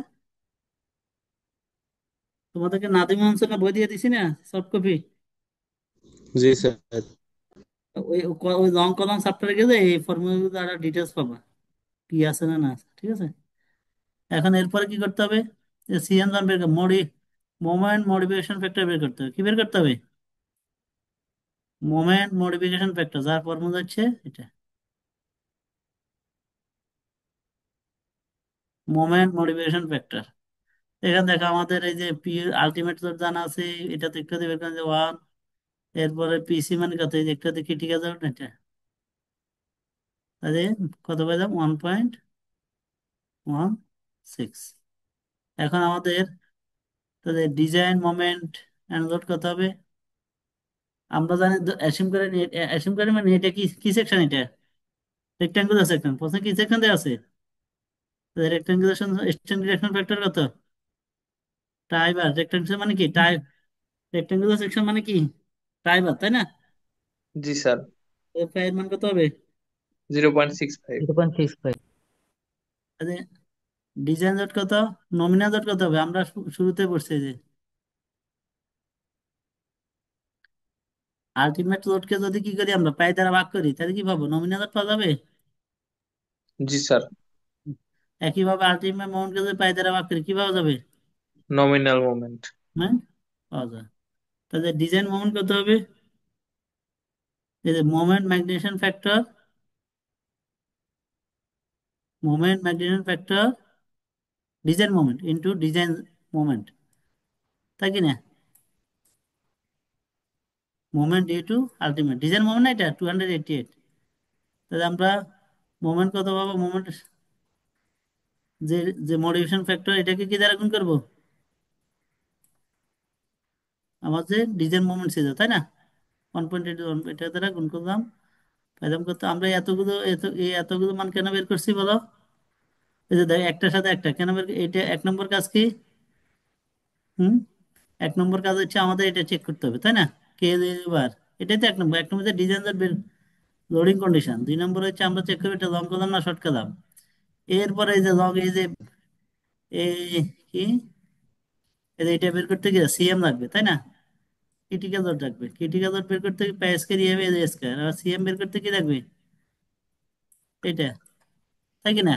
তোমাদেরকে নাদিম হোসেনের বই দিয়ে দিছি না সফট কপি, জি স্যার। ওই ওই লং কলাম চ্যাপ্টারে গেলে এই ফর্মুলাগুলো আরো ডিটেলস পাবা, কি আছে না না আছে, ঠিক আছে। এখন এরপরে কি করতে হবে, সিএন মান বের মোমেন্ট মডিফিকেশন ফ্যাক্টর বের করতে হবে, কি বের করতে হবে, মোমেন্ট মডিফিকেশন ফ্যাক্টর, যার ফর্মুলা হচ্ছে এটা, মোমেন্ট মডিফিকেশন ফ্যাক্টর। এখানে দেখো আমাদের এই যে পি আলটিমেট জানা আছে, এটা তো একটু বের করেন যে 1, এরপরে পিসি মানে কত, এই যে একটু দেখি ঠিক আছে এটা, তাহলে কত পাইলাম 1.16। এখন আমাদের তাদের ডিজাইন মোমেন্ট অ্যান্ড লোড কত হবে, আমরা জানি অ্যাসিউম করে, অ্যাসিউম করে মানে এটা কি কি সেকশন, এটা রেক্টাঙ্গুলার সেকশন, প্রশ্নে কি সেকশন দেওয়া আছে, রেক্টাঙ্গুলার ডিরেকশন ফ্যাক্টর কত, টাই বার, রেক্টাঙ্গুলার মানে কি টাই, রেক্টাঙ্গুলার সেকশন মানে কি টাই বার তাই না, জি স্যার। এর মান কত হবে, 0.65। 0.65। তাহলে ডিজাইন লোড কত, নমিনাল লোড কত হবে, আমরা শুরুতে পড়ছি যে আলটিমেট লোডকে যদি কি করি আমরা পাই দ্বারা ভাগ করি, তাহলে কি পাবো, নমিনাল লোড পাওয়া যাবে। জি স্যার। একইভাবে আলটিমেট মোমেন্টকে যদি পাই দ্বারা ভাগ করি কি পাওয়া যাবে, নমিনাল মোমেন্ট। হ্যাঁ পাওয়া যায়। তাহলে ডিজাইন মোমেন্ট কত হবে, এই যে moment magnification factor, moment magnification factor design moment into design moment, তাই কি না, moment due to ultimate design moment না, এটা 288। তাহলে আমরা মোমেন্ট কত পাবো, মোমেন্ট যে যে মডিফিকেশন ফ্যাক্টর এটাকে কি দ্বারা গুণ করবো, আমার যে ডিজাইন মোমেন্ট ছিল তাই না 1.81, এটা দ্বারা গুণ করলাম, পাইলাম কত, আমরা এই এতগুলো মান কেন বের করছি বলো, এই যে দেখ একটার সাথে একটা কেন বের, এটা 1 নম্বর কাজ কি, হুম 1 নম্বর কাজ হচ্ছে আমাদের এটা চেক করতে হবে তাই না, কে বার, এটাই তো 1 নম্বর। 1 নম্বর হচ্ছে ডিজাইন লোডিং কন্ডিশন। 2 নম্বর হচ্ছে আমরা চেক করি এটা লং কলাম না শর্ট কলাম। এরপরে এই যে লং, এই যে এই কি এই যে এটা বের করতে গিয়ে সিএম লাগবে, তাই না? ক্রিটিক্যাল লোড লাগবে। ক্রিটিক্যাল লোড বের করতে গিয়ে পাই স্কয়ার ইএম এ স্কয়ার, আর সিএম বের করতে কি লাগবে? এটা, তাই কি না?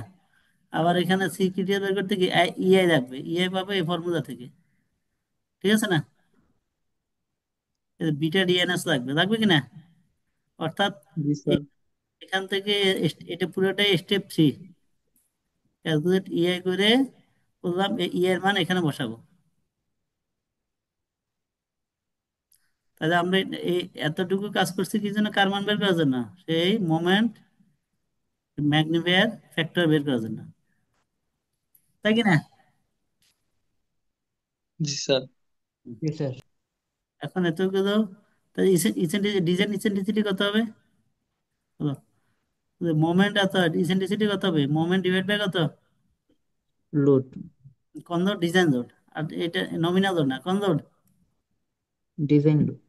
আবার এখানে সি ক্রিটিক্যাল বের করতে গিয়ে ইআই লাগবে। ইআই পাবে এই ফর্মুলা থেকে, ঠিক আছে না? বিটা ডিএনএস লাগবে, লাগবে কি না? অর্থাৎ জি স্যার। এখান থেকে এটা পুরোটাই স্টেপ 3। ক্যালকুলেট ইআই করে বললাম ইআই এর মান এখানে বসাবো। তাহলে আমরা এই এতটুকু কাজ করছি কি জন্য? কার মান বের করার জন্য, সেই মোমেন্ট ম্যাগনিফায়ার ফ্যাক্টর বের করার জন্য, তাই কি না? জি স্যার। জি স্যার। এখন এতগুলো, তাহলে ডিজাইন ইসেন্ট্রিসিটি কত হবে? মোমেন্ট এত, ইসেন্ট্রিসিটি কত হবে? মোমেন্ট ডিভাইড বাই কত? লোড। কোন লোড? Design load. আর এটা নমিনাল লোড না, কোন load? Design load.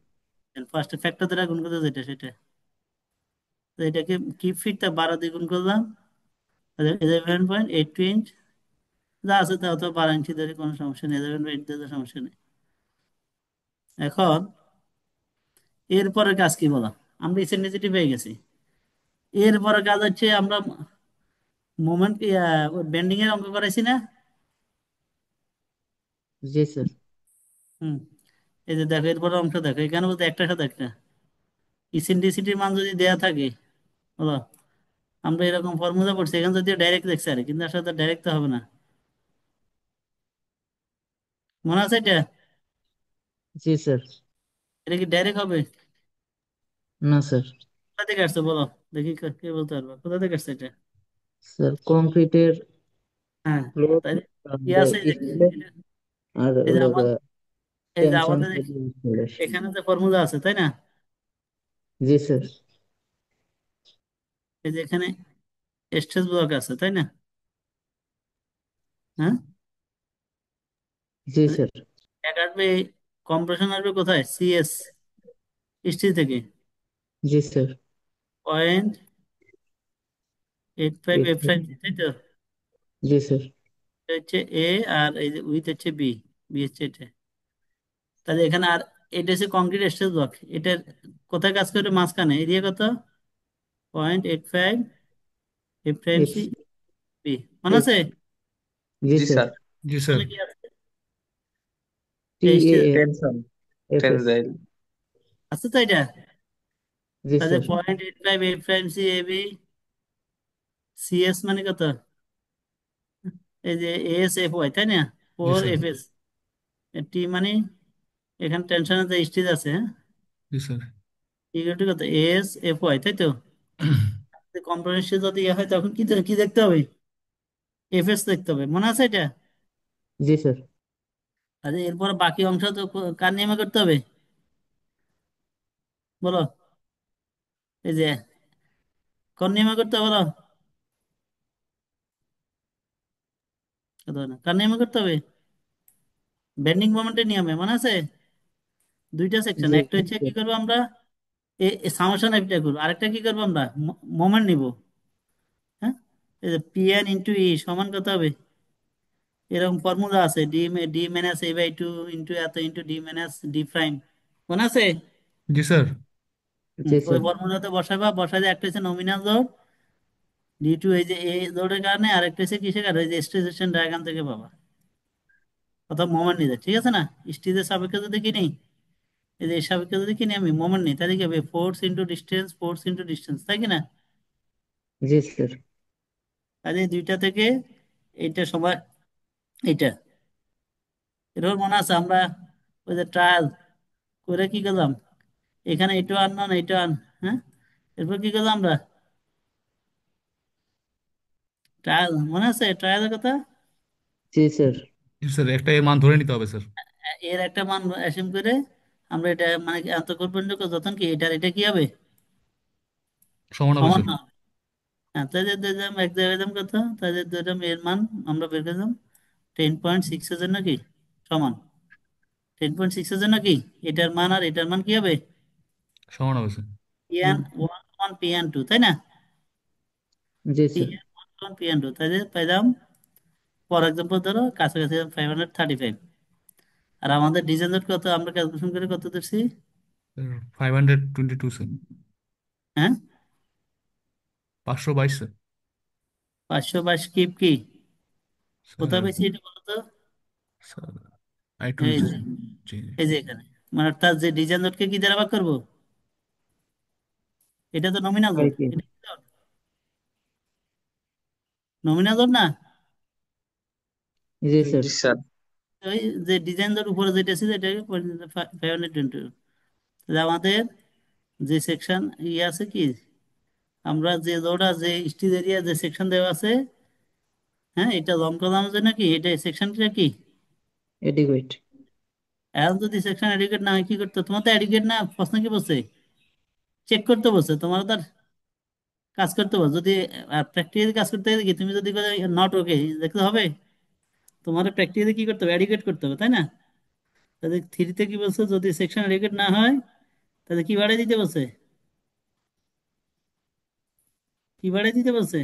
First factor দ্বারা গুণ করতে যেটা সেটা। তো এটাকে কিপ ফিট তা 12 দিয়ে গুণ করলাম, 11.82 ইঞ্চ। যা আছে তা তো 12 ইঞ্চি ধরে কোনো সমস্যা নেই, 11.8 দিলে সমস্যা নেই। এখন এরপরের কাজ কি বলা? আমরা ইসেন্ট্রিসিটি পেয়ে গেছি। এরপরে কাজ হচ্ছে আমরা মোমেন্ট বেন্ডিং এর অঙ্ক করাইছি না? জি স্যার। হুম। এই যে দেখো, এরপরে অংশ দেখো, এখানে বলতে একটার সাথে একটা ইসেন্ট্রিসিটির মান যদি দেয়া থাকে, বলো, আমরা এরকম ফর্মুলা করছি, এখানে যদি ডাইরেক্ট দেখছি আরে, কিন্তু আসলে ডাইরেক্ট তো হবে না। মনে আছে এটা? জি স্যার। এটা কি ডাইরেক্ট হবে? না স্যার। কোথা থেকে আসছে বলো, দেখি কে বলতে পারবো কোথা থেকে আসছে এটা? স্যার কংক্রিটের হ্যাঁ, লোড তাই কি আর আছে এই যে স্টিলের আর এই যে হলো আমাদের, এই যে টেনশন আমাদের এখানে যে ফর্মুলা আছে, তাই না? জি স্যার। এই যে এখানে স্ট্রেস ব্লক আছে, তাই না? হ্যাঁ, জি স্যার। এক আসবে, কম্প্রেশন আসবে কোথায়? সিএস, স্টিল থেকে জি স্যার। 0.85 এইট। এফ সাইন, তাই তো? জি স্যার। এটা হচ্ছে এ, আর এই যে উইথ হচ্ছে বি, বি হচ্ছে এটা। তাহলে এখানে আর এটা হচ্ছে কংক্রিট স্ট্রেস ব্লক, এটার কোথায় কাজ করে? মাঝখানে এরিয়া কত? 0.85 F prime F. C B, মনে এফ। আছে? জি জি স্যার। স্যার। জি স্যার। তাহলে কি আছে? টি এই A stress F. Tension. F S. Tensile. আছে তো এটা। জি তাহলে sir. 0.85 F prime C A B, C S মানে কত? এই যে এস এফ ওয়াই, তাই না? জি four sir. F S. T মানে এখানে টেনশন আছে, স্টিজ আছে, হ্যাঁ। জি স্যার। ইকুয়াল টু কত? এস এফ ওয়াই, তাই তো? কম্প্রোমাইজ যদি ইয়ে হয় তখন কি কি দেখতে হবে? এফ এস দেখতে হবে, মনে আছে এটা? জি স্যার। আরে এরপর বাকি অংশ তো কার নিয়মে করতে হবে, বলো? এই যে কোন নিয়মে করতে হবে বলো? কথা না, কার নিয়মে করতে হবে? বেন্ডিং মোমেন্টের নিয়মে, মনে আছে? দুইটা সেকশন, জি একটা হচ্ছে কি স্যার। করবো আমরা, সামেশন অ্যাপ্লাই করবো, আরেকটা কি করবো আমরা, মোমেন্ট নিব, হ্যাঁ। এই যে পি এন ইন্টু ই সমান কত হবে? এরকম ফর্মুলা আছে, D minus A by two into এত into D minus D prime, মনে আছে? জি স্যার। জি ওই স্যার। ফর্মুলাতে বসাবা, বসালে একটা হচ্ছে নমিনাল লোড ডি টু, এই যে এই লোডের কারণে, আরেকটা হচ্ছে কিসের কারণে, এই যে স্ট্রেসেশন ডায়াগ্রাম থেকে পাবা, অথবা মোমেন্ট নিতে, ঠিক আছে না? স্টিজের সাপেক্ষে যদি কিনি, এই যে এর সাপেক্ষে যদি কিনি আমি মোমেন্ট নিই, তাহলে কি হবে? ফোর্স ইন্টু ডিস্টেন্স, তাই কি না? জি স্যার। তাহলে এই দুইটা থেকে এইটা সবাই, এইটা এরকম মনে আছে? আমরা ওই যে ট্রায়াল করে কি করলাম, এখানে এইটা আনলাম, এইটা আন, হ্যাঁ। এরপর কি করলাম আমরা? ট্রায়াল, মনে আছে ট্রায়ালের কথা? জি স্যার। জি স্যার, একটা এর মান ধরে নিতে হবে স্যার। এর একটা মান অ্যাসিউম করে আমরা এটা মানে কি আন্তঃকল্পনিক যতন কি এটা কি হবে? সমান হবে সমান স্যার। না? হ্যাঁ, তাদের দিলাম এক জায়গায় দিলাম কত, তাদের দিলাম এর মান আমরা বের করলাম 10.6 এর জন্য কি সমান, 10.6 এর জন্য কি এটার মান আর এটার মান কি হবে? সমান হবে sir. PN one one PN two, তাই না? जी sir. PN one one PN two, তাই যে পাইলাম ফর এক্সাম্পল ধরো কাছাকাছি 535। আর আমাদের ডিজাইন কত, আমরা ক্যালকুলেশন করে কত ধরছি? 522 স্যার। হ্যাঁ, 522 স্যার। 522 কিপ কি কোথায় স্যার পেয়েছি এটা বলো তো? স্যার আই টু এই দিচ্ছি যে, স্যার। জি জি। এই যে এখানে, মানে অর্থাৎ যে ডিজাইন নোটকে কি দ্বারা ভাগ করবো? এটা তো নমিনাল आई জোট, के। এটা নমিনাল জোট না? जी सर। জি স্যার। ওই যে ডিজাইন জোট উপরে যেটা ছিল এটাকে 520, আমাদের যে সেকশন ইয়ে আছে কি, আমরা যে লোডা যে স্টিল এরিয়া যে সেকশন দেওয়া আছে, হ্যাঁ, এটা লং কলামের জন্য কি এটা সেকশনটা কি? एडिक्वेट। এখন যদি সেকশন এডিকেট না হয় কি করতে, তোমার তো এডিকেট না, প্রশ্ন কি বলছে? চেক করতে বলছে, তোমার তো আর কাজ করতে বলছে। যদি প্র্যাকটিক্যালি কাজ করতে গেলে কি তুমি যদি নট ওকে দেখতে হবে, তোমার প্র্যাকটিক্যালি কি করতে হবে, এডিকেট করতে হবে, তাই না? তাহলে থ্রিতে কি বলছে, যদি সেকশন এডিকেট না হয় তাহলে কি বাড়াই দিতে বলছে? কি বাড়াই দিতে বলছে?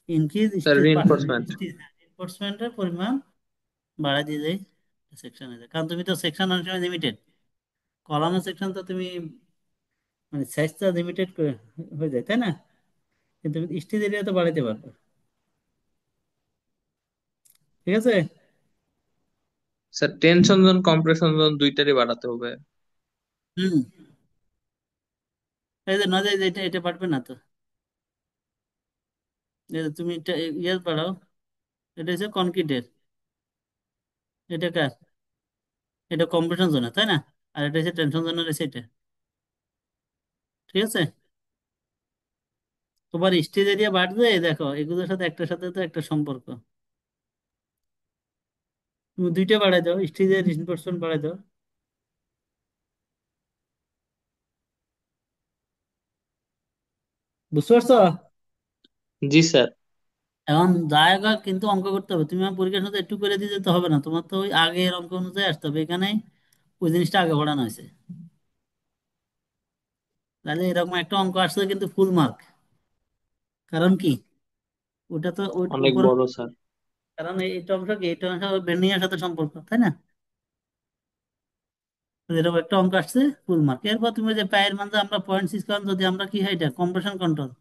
Increase sir reinforcement. রিইনফোর্সমেন্টের পরিমাণ বাড়াই দিয়ে যায় সেকশনে, কারণ তুমি তো সেকশন অনেক সময় লিমিটেড, কলামের সেকশন তো তুমি মানে সাইজটা লিমিটেড হয়ে যায়, তাই না? কিন্তু স্টেজ এরিয়া তো বাড়াইতে পারবে। ঠিক আছে। Sir tension zone compression zone দুইটারই বাড়াতে হবে। হুম। এই যে না যায়, এটা এটা পারবে না তো। এই যে তুমি এটা ইয়ে বাড়াও, এটা হচ্ছে কনক্রিটের, এটা কার, এটা কম্প্রেশন জোনে, তাই না? আর এটা হচ্ছে টেনশন জোনের, রয়েছে এটা। ঠিক আছে। তোমার স্টেজ এরিয়া বাড়বে, দেখো এগুলোর সাথে একটার সাথে তো একটা সম্পর্ক। তুমি দুইটা বাড়াই দাও, স্টেজের রিইনফোর্সমেন্ট বাড়াই দাও। বুঝতে পারছো? জি স্যার। এখন জায়গা কিন্তু অঙ্ক করতে হবে, তুমি আমার পরীক্ষার সাথে একটু করে দিয়ে যেতে হবে না, তোমার তো ওই আগের অঙ্ক অনুযায়ী আসতে হবে এখানে, ওই জিনিসটা আগে পড়ানো হয়েছে। তাহলে এরকম একটা অঙ্ক আসছে কিন্তু ফুল মার্ক, কারণ কি, ওটা তো ওই অনেক উপর, বড় স্যার। কারণ এইটা অংশ কি, এটা অংশ বেন্ডিং এর সাথে সম্পর্ক, তাই না? তো এরকম একটা অঙ্ক আসছে ফুল মার্ক। এরপর তুমি যে পায়ের মান যে আমরা 0.6 কারণ যদি আমরা কি হয় এটা কম্প্রেশন কন্ট্রোল,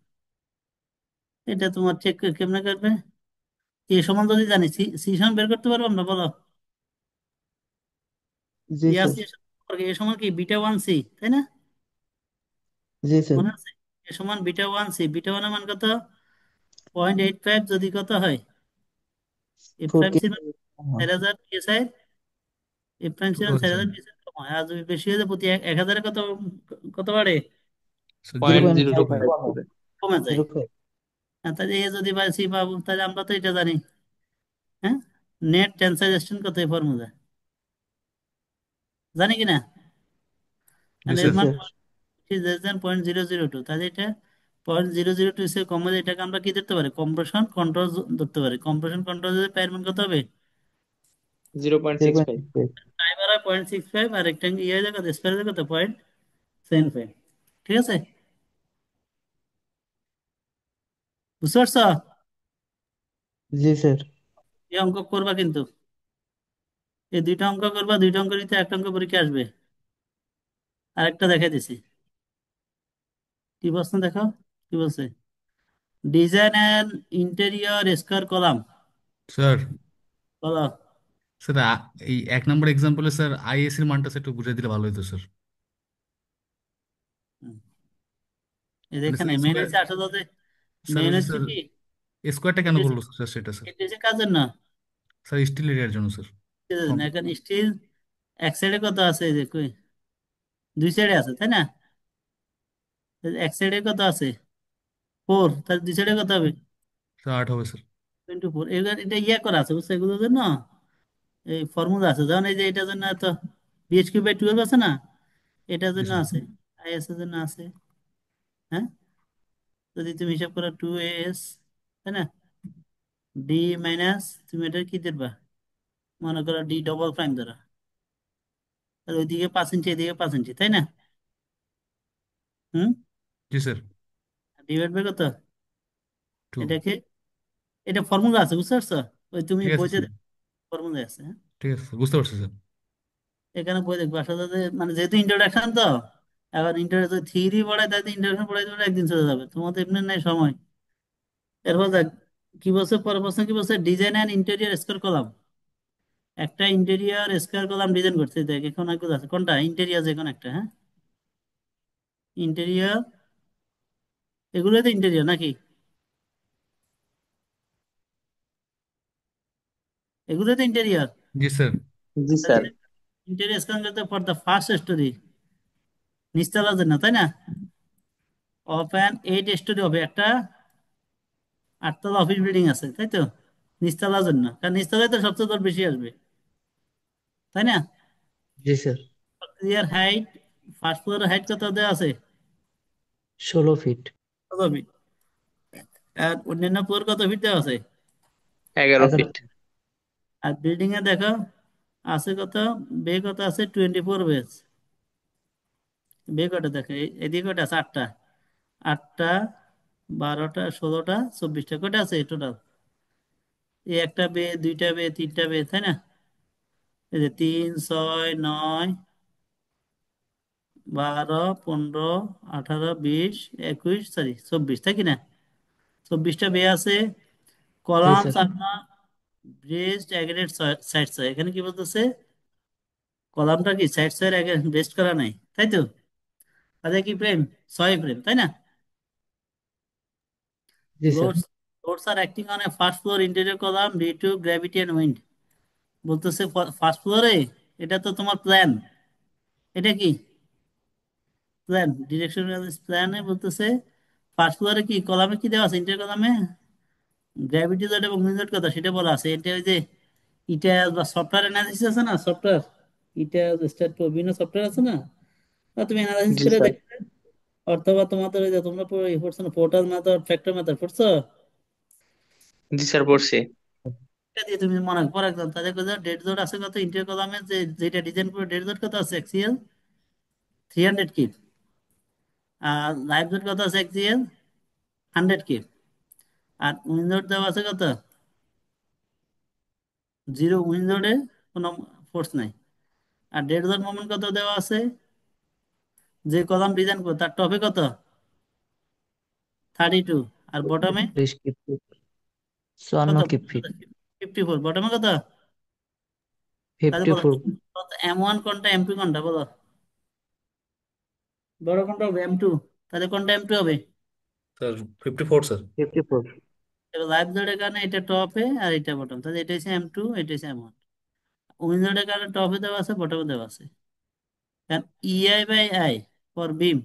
এটা তোমার চেক কেমনে করবে? এ সমান যদি জানি, সি সি সমান বের করতে পারবো আমরা, বলো? जी এ আছে सर। এর সম্পর্কে, এ সমান কি বিটা ওয়ান সি, তাই না? जी सर। মনে আছে? এ সমান বিটা ওয়ান সি, বিটা ওয়ানের মান কত? 0.85, যদি কত হয়, এফ প্রাইম 40। সি हाँ। 4000 পিএসআই, এফ প্রাইম সি ছোট হয় স্যার। 4000 পিএসআই কম হয়, আর যদি বেশি হয়ে যায় প্রতি 1000-এ কত, কত বাড়ে? Sir zero point zero point zero zero point five five five कम है। করে। কমে যায়। 05। হ্যাঁ, তাহলে এ যদি বা সি পাবো, তাহলে আমরা তো এটা জানি। হ্যাঁ, নেট টেন্সাইল স্ট্রেন্থ কত, এই ফর্মুলা জানি কিনা? জি তাহলে এর जी স্যার। মান सर। ইজ লেস দেন 0.002, তাহলে এটা 0.002 সে কম হলে এটাকে আমরা কি ধরতে পারি, কম্প্রেশন কন্ট্রোল ধরতে পারি। কম্প্রেশন কন্ট্রোল যদি পায়ের মান কত হবে? 0.65। 0.65। ফাইবার হয় 0.65, আর রেক্টাঙ্গেল ইয়ে হয়ে যায় কত, স্কোয়ার হয়ে যায় কত, 0.75। ঠিক আছে। বুঝতে পারছো? जी सर। এই অঙ্ক করবা কিন্তু, এই দুইটা অঙ্ক করবা, দুইটা অঙ্ক নিতে একটা অঙ্ক পরীক্ষা আসবে। আরেকটা দেখে দিছি, কি প্রশ্ন দেখো, কি বলছে? Design and interior square column, sir বলো। স্যার এই 1 নম্বর এক্সাম্পলে স্যার আইএস এর মানটা স্যার একটু বুঝিয়ে দিলে ভালো হতো স্যার। হুম, এই যে মানে এখানে স্যার মেন স্কোয়ার, হচ্ছে আসলে যে, স্যার মেন ওই যে হচ্ছে স্যার কি, স্কোয়ারটা কেন এটা হচ্ছে, করলো স্যার সেটা স্যার? এটা হচ্ছে কাজের না, স্যার স্টিল এরিয়ার জন্য স্যার। এখন স্টিল এক সাইডে কত আছে, এই যে কই, দুই সাইডে আছে, তাই না? এক সাইডে কত আছে, 4, তাহলে দুই সাইডে কত হবে? স্যার 8 হবে স্যার। 24। এগুলো এটা ইয়ে করা আছে, বুঝছো, এগুলোর জন্য এই ফর্মুলা আছে, যেমন এই যে এটার জন্য এত BH3/12 আছে না, এটার জি জন্য স্যার। আছে, IS এর জন্য আছে। হ্যাঁ, যদি তুমি হিসাব করো 2AS, তাই না, ডি মাইনাস, তুমি এটা কি ধরবা, মনে করো ডি ডবল প্রাইম ধরো, তাহলে ওইদিকে 5 ইঞ্চি, এদিকে 5 ইঞ্চি, তাই না? হুম, জি স্যার। ডিভাইড বাই কত? 2। এটাকে, এটা ফর্মুলা আছে, বুঝতে পারছো? ওই তুমি ঠিক আছে বইতে স্যার। ফর্মুলা আছে, হ্যাঁ? ঠিক আছে স্যার, বুঝতে পারছি স্যার। এখানে বই দেখবে আসলে মানে যেহেতু ইন্ট্রোডাকশন তো, এখন ইন্ট্রোডাকশন থিওরি পড়ায় তাই ইন্ট্রোডাকশন পড়াইতে পড়াইতে একদিন চলে যাবে, তোমার তো এমনি নাই সময়। এরপর দেখ কি বলছে, পরের প্রশ্ন কি বলছে, design and interior square column. একটা ইন্টেরিয়র স্কোয়ার কলাম ডিজাইন করছে, দেখ এখন আর আছে কোনটা ইন্টেরিয়র, যে কোনো একটা, হ্যাঁ? ইন্টেরিয়র, এগুলো তো ইন্টেরিয়র নাকি? এগুলো তো ইন্টেরিয়র। জি স্যার। জি স্যার। ইন্টেরিয়র স্কোয়ার করতে ফর দ্য ফার্স্ট স্টোরি, নিচতলার জন্য, তাই না? অফ অ্যান 8 স্টোরি হবে, একটা 8 তলা অফিস বিল্ডিং আছে, তাই তো? নিচতলার জন্য, কারণ নিচতলায় তো সবচেয়ে দর বেশি আসবে, তাই না? জি স্যার। ইয়ার হাইট, ফার্স্ট ফ্লোরের হাইট কত দেওয়া আছে? 16 ফিট। কত ফিট? আর অন্যান্য ফ্লোর কত ফিট দেওয়া আছে? 11 ফিট। 11 ফিট। আর বিল্ডিং এ দেখো আছে কত, বে কত আছে? 24 বেজ। বে কটা দেখো, এদিকে কটা আছে? 8টা। 8টা, 12টা, 16টা, 24টা, কটা আছে টোটাল? এই একটা বে, দুইটা বে, তিনটা বে, তাই না? এই যে 3, 6, 9, 12, 15, 18, 20, 21, সরি 24, তাই কি না? 24টা বে আছে। জি কলামস স্যার। আর ব্রেসড অ্যাগ্রেগেট সাইড, এখানে কি বলতেছে? কলামটা কি সাইড সাইড আগে বেস্ট করা নাই, তাই তো? তাহলে কি ফ্রেম? 6 ফ্রেম, তাই না? জি স্যার। লোডস লোডস আর acting on a first floor interior column due to gravity and wind. বলতেছে ফার্স্ট ফ্লোরে, এটা তো তোমার প্ল্যান, এটা কি প্ল্যান, ডিরেকশন প্ল্যানে বলতেছে ফার্স্ট ফ্লোরে কি কলামে কি দেওয়া আছে, ইন্টেরিয়র কলামে গ্র্যাভিটি লোড এবং উইন্ড লোড কথা সেটা বলা আছে। এটা ওই যে এটা বা সফটওয়্যার অ্যানালিসিস আছে না, সফটওয়্যার, এটা স্টার্ট বিভিন্ন সফটওয়্যার আছে না, তা তুমি অ্যানালাইসিস জি করে স্যার। দেখবে। অথবা তোমাদের ওই যে তোমরা পড়ছো না, পোর্টাল মেথড, ফ্যাক্টর মেথড পড়ছো? জি স্যার পড়ছি। এটা দিয়ে তুমি মনে পড়ে একদম তাদের কথা, ডেড জোড আছে কত ইন্টেরিয়র কলামে, যে যেটা ডিজাইন করে ডেড জোড কত আছে এক্সিএল 300 কিপ, আর লাইভ জোড কত আছে এক্সিএল 100 কিপ, আর উইন্ডোড দেওয়া আছে কত 0, উইন্ডোডে কোনো ফোর্স নাই। আর ডেড জোড মোমেন্ট কত দেওয়া আছে, যে কলাম ডিজাইন করে তার টপে কত 32, আর বটমে 40 কিপ। চুয়ান্ন কত কিপ ফিট। 54, বটমে কত? তাহলে বলো, 54। M1 কোনটা, M2 কোনটা বলো? বড় কোনটা হবে? M2। তাহলে কোনটা M2 হবে? Sir 54 sir. 54। এবার লাইভ জোড়ের কারণে এটা টপে আর এটা বটম, তাহলে এটা হচ্ছে M2, এটা হচ্ছে M1। উইন্ডোডের কারণে টপে দেওয়া আছে, বটমে দেওয়া আছে। কারণ EI বাই আই ফর বিম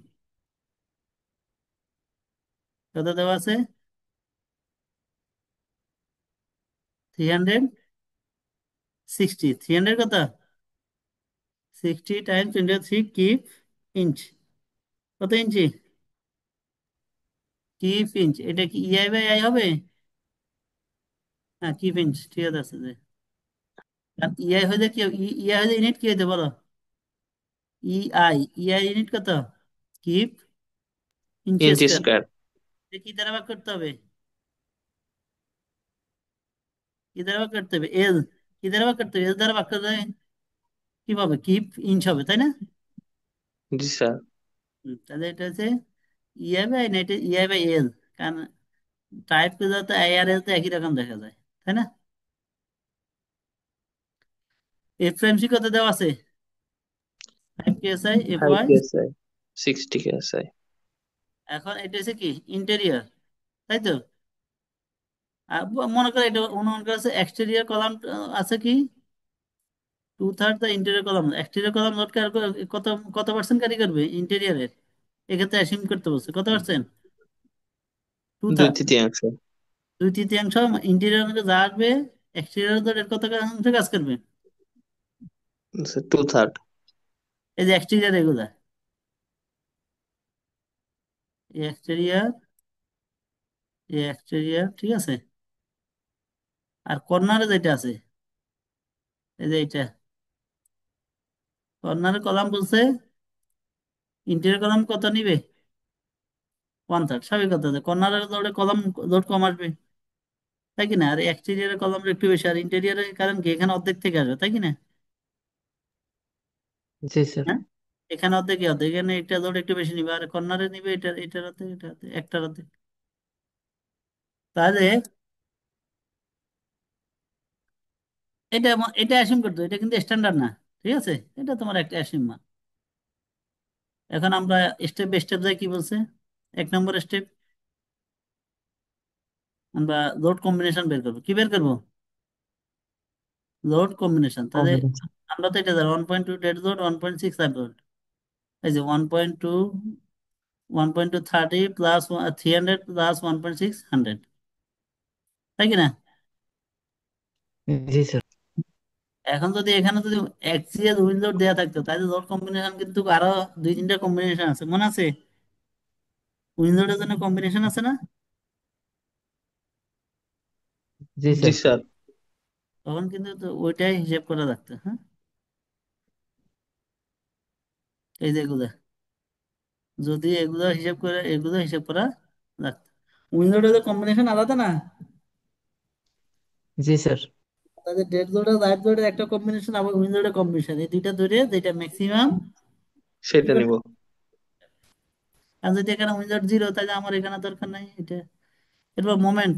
কত দেওয়া আছে? 360, 300 কত? 60 টাইমস 23 কিপ ইঞ্চ, কত ইঞ্চি? কিপ ইঞ্চ, এটা কি EI বাই আই হবে? হ্যাঁ, কিপ ইঞ্চ, ঠিক আছে যে। কারণ ইআই হয়ে কি, ইআই হয়ে ইউনিট কি হইতে বলো? ইআই ইউনিট কত? কিপ ইঞ্চ ইঞ্চি স্কয়ার। স্কোয়ার। কি দ্বারা ভাগ করতে হবে? কি দ্বারা ভাগ করতে হবে? এল। কি দ্বারা ভাগ করতে হবে? এল দ্বারা ভাগ করতে হবে। কি পাবে? কিপ ইঞ্চ হবে, তাই না? জি স্যার। তাহলে এটা হচ্ছে ইআই বাই না, এটা ইআই বাই এল। কারণ টাইপ করে তো আই আর এল তো একই রকম দেখা যায়, তাই না? এফএমসি কত দেওয়া আছে? 5 KSI F five Y. KSI, 60 KSI. এখন এটা হচ্ছে কি ইন্টেরিয়র, তাই তো? আর মনে করে এটা অনুমান করা আছে এক্সটেরিয়র কলাম আছে কি 2/3, the interior column, exterior column load কত, কত পার্সেন্ট ক্যারি করবে ইন্টেরিয়রের? এক্ষেত্রে অ্যাসিউম করতে বলছে কত পার্সেন্ট? টু দুই থার্ড তৃতীয়াংশ। 2/3 ইন্টেরিয়র যা আসবে, এক্সটেরিয়র এর কত অংশ কাজ করবে? 2/3। এই যে এক্সটেরিয়র এগুলা, এই এক্সটেরিয়র, এই এক্সটেরিয়র, ঠিক আছে? আর কর্নারে যেটা আছে, এই যে এইটা কর্নারে কলাম বলছে ইন্টেরিয়র কলাম কত নিবে? ওয়ান থার্ড, স্বাভাবিক কথা, কর্নারের দৌড়ে কলাম লোড কম আসবে, তাই কি না? আর এক্সটেরিয়ারের কলাম একটু বেশি, আর ইন্টেরিয়ারের কারণ কি এখানে অর্ধেক থেকে আসবে, তাই কি না? জি স্যার। হ্যাঁ, এখানে অর্ধেক কি অর্ধেক, এখানে একটা লোড একটু বেশি নিবে, আর কর্নারে নিবে এটা, এটার অর্ধেক, এটা অর্ধেক, একটার অর্ধেক। তাহলে এটা অ্যাসিউম করতে হবে, এটা কিন্তু স্ট্যান্ডার্ড না, ঠিক আছে? এটা তোমার একটা অ্যাসিউম মান। এখন আমরা স্টেপ বাই স্টেপ যাই, কি বলছে? এক নম্বর স্টেপ, আমরা লোড কম্বিনেশন বের করবো। কি বের করবো? Load combination. তাহলে কম্বিনেশন। আমরা তো এটা জানি 1.2 ডেড লোড, 1.6 লাইভ লোড। এই যে 1.2, 1.230 প্লাস 300 প্লাস 1.6 100, তাই কি না? জি স্যার। এখন যদি এখানে যদি এক্সিএল উইন্ডোড দেওয়া থাকতো, তাহলে লোড কম্বিনেশন কিন্তু আরো দুই তিনটা কম্বিনেশন আছে, মনে আছে? উইন্ডোডের জন্য কম্বিনেশন আছে না? জি জি স্যার। স্যার। তখন কিন্তু তো ওইটাই হিসেব করা রাখতো, হ্যাঁ। এই যে এগুলা, যদি এগুলো হিসেব করে, এগুলো হিসেব করা রাখতো। উইন্ডোডের কম্বিনেশন আলাদা না? জি স্যার। তাদের ডেড লোড আর লাইভ লোডের একটা কম্বিনেশন, আবার উইন্ডোডের কম্বিনেশন, এই দুইটা ধরে যেটা ম্যাক্সিমাম। কি সেটা নিব। করতে? আর যদি এখানে উইন্ডোড জিরো, তাহলে আমার এখানে দরকার নাই এটা। এরপর মোমেন্ট,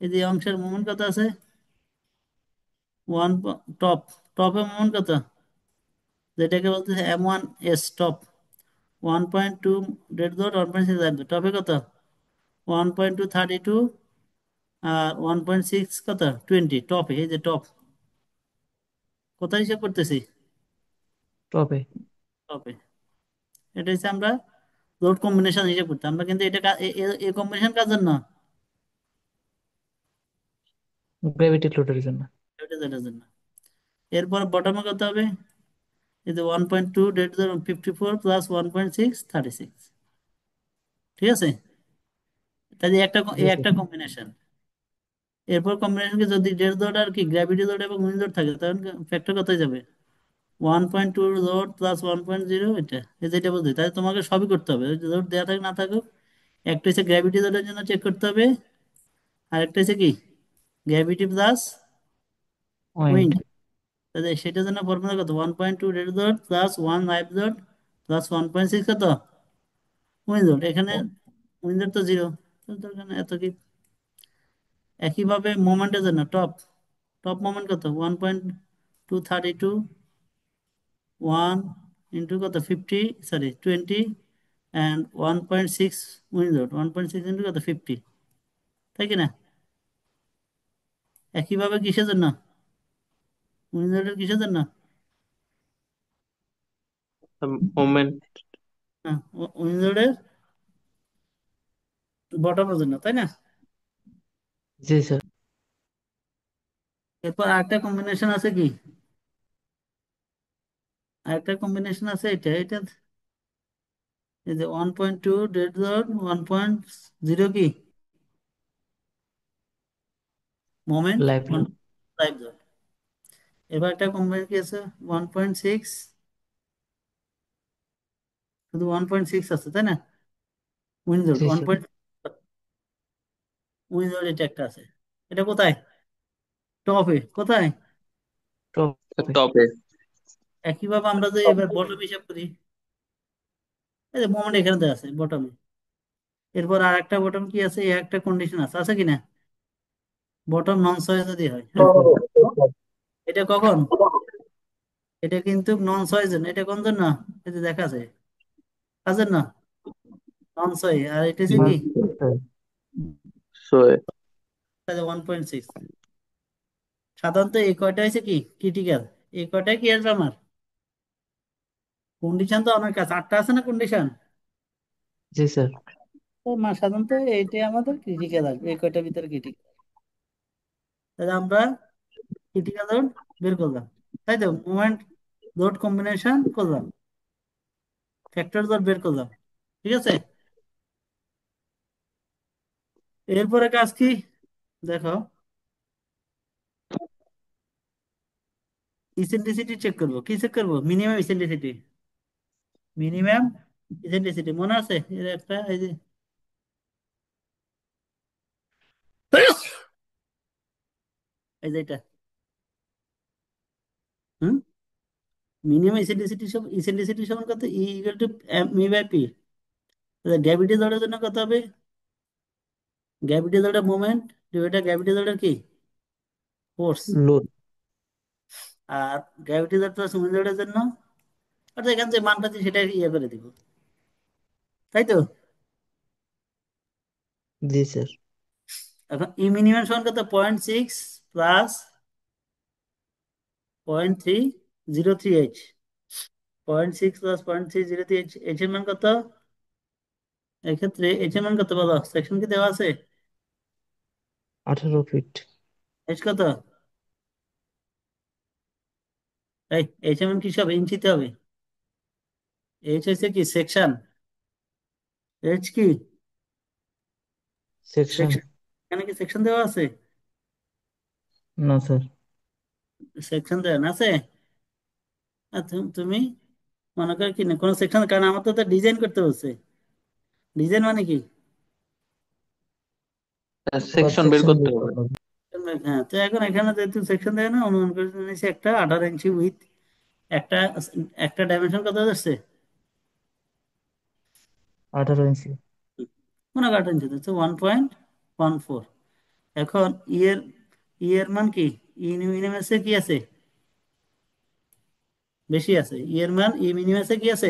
এই যে অংশের মোমেন্ট কত আছে? ওয়ান, টপ, টপে মোমেন্ট কত? যেটাকে বলতেছে M1S top, 1.2 dead load, 1.6 live load, টপে কত? 1.232, আর 1.6 কত? 20 টপে, এই যে টপ। কোথায় হিসাব করতেছি? টপে। টপে। এটা হচ্ছে আমরা লোড কম্বিনেশন হিসেব করতে, আমরা কিন্তু এটা এই কম্বিনেশন কার জন্য? গ্র্যাভিটি লোডের জন্য। এটার জন্য। এরপর বটমে কত হবে? এই যে 1.2 ডেড 54 প্লাস 1.6 36, ঠিক আছে? তাহলে জি এই স্যার। একটা কম্বিনেশন। এরপর কম্বিনেশনকে যদি ডেড লোড আর কি গ্র্যাভিটি লোড এবং উইন্ড লোড থাকে, তখন ফ্যাক্টর কত হয়ে যাবে? 1.2 লোড প্লাস 1.0, এটা এই যে এটা বলতে, তাহলে তোমাকে সবই করতে হবে, লোড দেওয়া থাকুক না থাকুক। একটা হচ্ছে গ্র্যাভিটি লোডের জন্য চেক করতে হবে, আর একটা হচ্ছে কি গ্র্যাভিটি প্লাস পয়েন্ট। উইন্ড। তাহলে সেটার জন্য ফর্মুলা কত? 1.2 dead load plus 1 live load plus 1.6 কত? Wind load. এখানে উইন্ড লোড তো জিরো, দরকার নেই এত কি। একইভাবে মোমেন্টের জন্য টপ, টপ মোমেন্ট কত? 1.232, 1 ইন্টু কত? 50, sorry 20, and 1.6 wind load, 1.6 into কত? 50, তাই কি না? একইভাবে কিসের জন্য? উইন্ড লোডের কিসের জন্য? মোমেন্ট। হ্যাঁ, উইন্ড লোডের বটমের জন্য, তাই না? জি স্যার। এরপর আরেকটা কম্বিনেশন আছে কি? আরেকটা কম্বিনেশন আছে এটা, এটা এই যে 1.2 ডেড লোড, 1.0 কি moment, live one load. Live load. এবার একটা কম্বিনেশন কি আছে? 1.6, শুধু 1.6 আছে, তাই না? উইন্ড লোড জি one sir. Point wind load এটা একটা আছে। এটা কোথায়? টপে। কোথায়? টপে। টপে। একইভাবে আমরা যে এবার বটম হিসাব করি, এই যে মোমেন্ট এখানে দেওয়া আছে বটমে। এরপর আর একটা বটম কি আছে? এই একটা কন্ডিশন আছে, আছে কি না? বটম নন সয়েজ যদি হয়, জি হ্যাঁ। স্যার। এটা কখন? এটা কিন্তু নন সয়েজ, এটা কোন জন্য? এই যে দেখা আছে, কাজের না, নন সয়েজ। আর এটা হচ্ছে কি? সোয়ে। তাহলে 1.6। সাধারণত এই কয়টা হচ্ছে কি ক্রিটিক্যাল, এই কয়টাই কি আসবে আমার? কন্ডিশন তো অনেক আছে, আটটা আছে না কন্ডিশন? জি স্যার। তো সাধারণত এইটাই আমাদের ক্রিটিক্যাল আসবে, এই কয়টার ভিতরে ক্রিটিক্যাল। তাহলে আমরা ক্রিটিক্যাল লোড বের করলাম, তাই তো? মোমেন্ট লোড কম্বিনেশন করলাম, ফ্যাক্টর লোড বের করলাম, ঠিক আছে? এরপরে কাজ কি দেখো? ইসেন্ট্রিসিটি চেক করবো। কি চেক করবো? Minimum eccentricity. মিনিমাম ইসেন্ট্রিসিটি মনে আছে? এর একটা এই যে এই যে এটা। হুম, মিনিমাম ইসেন্ট্রিসিটি সমান কত? E equal to M by P. Gravity জড়ের জন্য কত হবে? গ্র্যাভিটি জড়ের মোমেন্ট ডিভাইডেড গ্র্যাভিটি জড়ের কি ফোর্স। লোড। আর গ্র্যাভিটি জড় প্লাস মোমেন্ট জড়ের জন্য অর্থাৎ এখান যে মানটা আছে সেটা ইয়ে করে দিব, তাই তো? জি স্যার। এখন ই মিনিমাম সমান কত? 0.6 প্লাস 0.303 এইচ। 0.6 প্লাস 0.303 এইচ এর মান কত? এক্ষেত্রে এইচ এর মান কত বলো? সেকশন কি দেওয়া আছে? 18 ফিট। এইচ কত? এই এইচ এর মান কি হবে? ইঞ্চিতে হবে। এইচ হচ্ছে কি সেকশন, এইচ কি সেকশন। সেকশন। এখানে কি সেকশন দেওয়া আছে? না স্যার। সেকশন দেওয়া না আছে? আর তুমি মনে করো কি না কোনো সেকশন, কারণ আমার তো ডিজাইন করতে বলছে। ডিজাইন মানে কি? সেকশন বের সেকশন করতে বের হবে। করতে হবে। হ্যাঁ, তো এখন এখানে যেহেতু সেকশন দেয় না, অনুমান করে নিয়েছি একটা 18 ইঞ্চি উইথ একটা একটা ডাইমেনশন কত যাচ্ছে? 18 ইঞ্চি। মনে করো 18 ইঞ্চি হচ্ছে 1.14। এখন ইয়ের ইয়ের মান কি? মিনিমাসে কি আছে? বেশি আছে। ইয়ের মান মিনিমাসে কি আছে?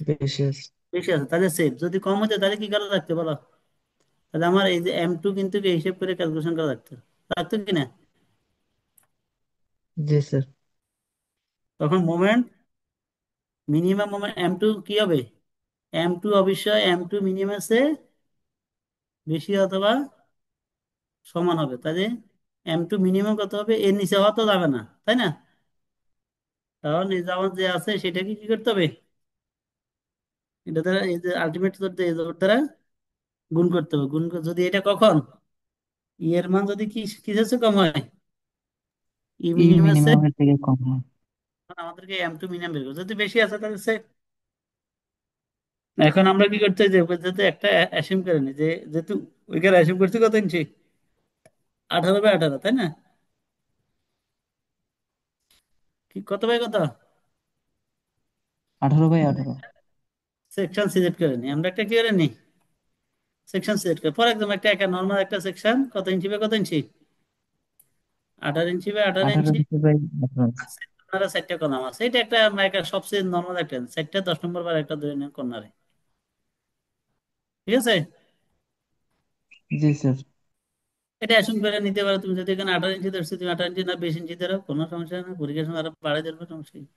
বেশি আছে। বেশি আছে, তাহলে সেফ। যদি কম হতো তাহলে কি করা লাগতো বলো? তাহলে আমার এই যে M2 কিন্তু এই হিসেব করে ক্যালকুলেশন করা লাগতো, লাগতো কি না? জি স্যার। তখন মোমেন্ট মিনিমাম মোমেন্ট M2 কি হবে? M2 অবশ্যই M2 মিনিমাসে বেশি অথবা সমান হবে। তাহলে M2 মিনিমাম কত হবে? এর নিচে হওয়া তো যাবে না, তাই না? তাহলে আমার যে আছে সেটাকে কি করতে হবে? এটা দ্বারা এই যে আলটিমেট দ্বারা গুণ করতে হবে। যদি এটা কখন এর মান যদি কি কিসের কম হয়, ই মিনিমাসে, মিনিমামের থেকে কম হয়। আমাদেরকে M2 মিনিমাম বের করতে হবে। যদি বেশি আছে তাহলে সে, এখন আমরা কি করতে, যে যাতে একটা অ্যাসিউম করে নি যে যেহেতু ওইখানে অ্যাসিউম করছি কত ইঞ্চি, 18 বাই 18, তাই না? কি কত বাই কত? 18 বাই 18। সেকশন সিলেক্ট করে নি আমরা, একটা কি করে নি সেকশন সিলেক্ট করে। ফর এক্সাম্পল একটা নর্মাল একটা সেকশন কত ইঞ্চি বাই কত ইঞ্চি? 18 inch by 18 inch. 18 inch by 18 ইঞ্চি। কর্নারে 4টা কলাম আছে, এটা একটা আমরা একটা সবচেয়ে নর্মাল একটা 4টা 10 নম্বর বার একটা ধরে নেন কর্নারে, ঠিক আছে? জি স্যার। এটা অ্যাসুম করে নিতে পারো। তুমি যদি এখানে 18 ইঞ্চি ধরছো, তুমি 18 ইঞ্চি না 20 ইঞ্চি ধরো, কোনো সমস্যা না। পরীক্ষার সময় আরো বাড়াই দেবো, সমস্যা কি?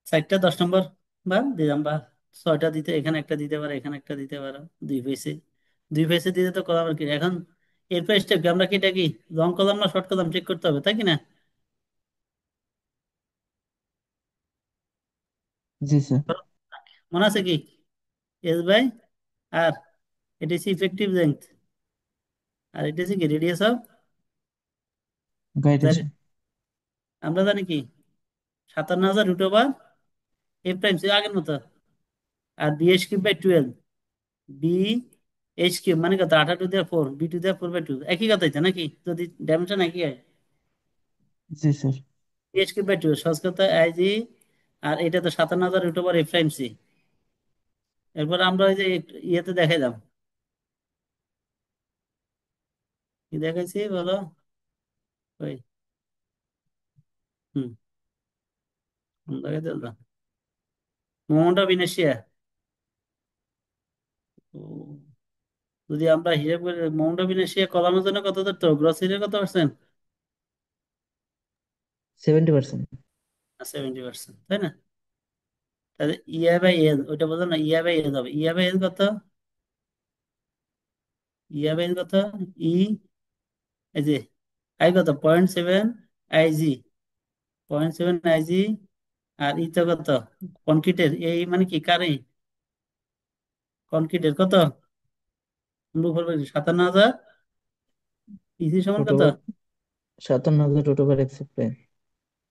4টা 10 নম্বর বা দিলাম, বা 6টা দিতে, এখানে একটা দিতে পারো, এখানে একটা দিতে পারো। দুই ফেসে, দুই ফেসে দিতে তো কলামের কি এখন। এরপর স্টেপ আমরা কি এটা কি লং কলাম না শর্ট কলাম চেক করতে হবে, তাই কি না? জি স্যার। মনে আছে কি? S/R, এটা হচ্ছে ইফেক্টিভ লেন্থ, আর এটা হচ্ছে কি রেডিয়াস অফ গাইডেশন। আমরা জানি কি 57,000 √ F প্রাইম ছিল আগের মতো। আর BH3/12, BH3 মানে কত? 8 to the 4, B to the 4/2, একই কথাই তো নাকি? যদি ডাইমেনশন একই হয়। জি স্যার। BH3/2 সহজ কথা IG। আর এটা তো 57,000 √ F প্রাইম C। এরপর আমরা ওই যে ইয়েতে দেখাইলাম, কি দেখাইছি বলো? ওই হুম, দেখাইতে মোমেন্ট অফ ইনার্শিয়া। যদি আমরা হিসাব করি মোমেন্ট অফ ইনার্শিয়া কলামের জন্য কত ধরতে হবে? গ্রস এরিয়া কত পার্সেন্ট? 70%। 70%, তাই না? তাহলে EI/L ওইটা বলতো না, EI/L হবে। EI/L কত? EI/L কত? ই এই যে আই কত? 0.7 IG, 0.7 IG। আর ই তো কত? কনক্রিটের এই মানে কি কারে? কনক্রিটের কত? আমরা উপর বলছি 57,000। ইসি সমান রুট কত? Over 57,000 √ F prime.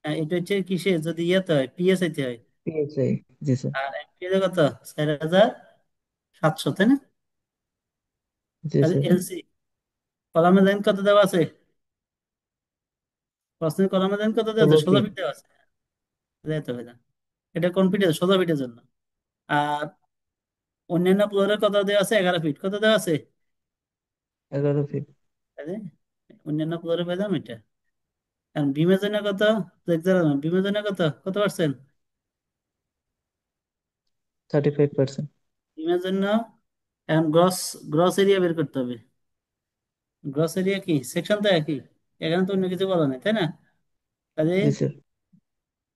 এটা হচ্ছে কিসে যদি ইয়েতে হয়, PSI তে হয়। পিএসআই। জি স্যার। আর এমপিএ কত? 4,700, তাই না? জি তাহলে স্যার। এলসি কলামে লাইন কত দেওয়া আছে? প্রশ্নের কলামে লাইন কত দেওয়া আছে? 16 16 ফিট। ফিট দেওয়া আছে। যেতে হবে না। এটা কোন ফিটে? 16 ফিটের জন্য। আর অন্যান্য ফ্লোরের কত দেওয়া আছে? 11 ফিট। কত দেওয়া আছে? 11 ফিট। তাহলে অন্যান্য ফ্লোরে পেলাম এটা। কারণ বিমের জন্য কত? বিমের জন্য কত কত পার্সেন্ট? 35%। বিমের জন্য এখন গ্রস গ্রস এরিয়া বের করতে হবে। গ্রস এরিয়া কি? সেকশন তো একই। এখানে তো অন্য কিছু বলা নেই, তাই না? তাহলে জি sir.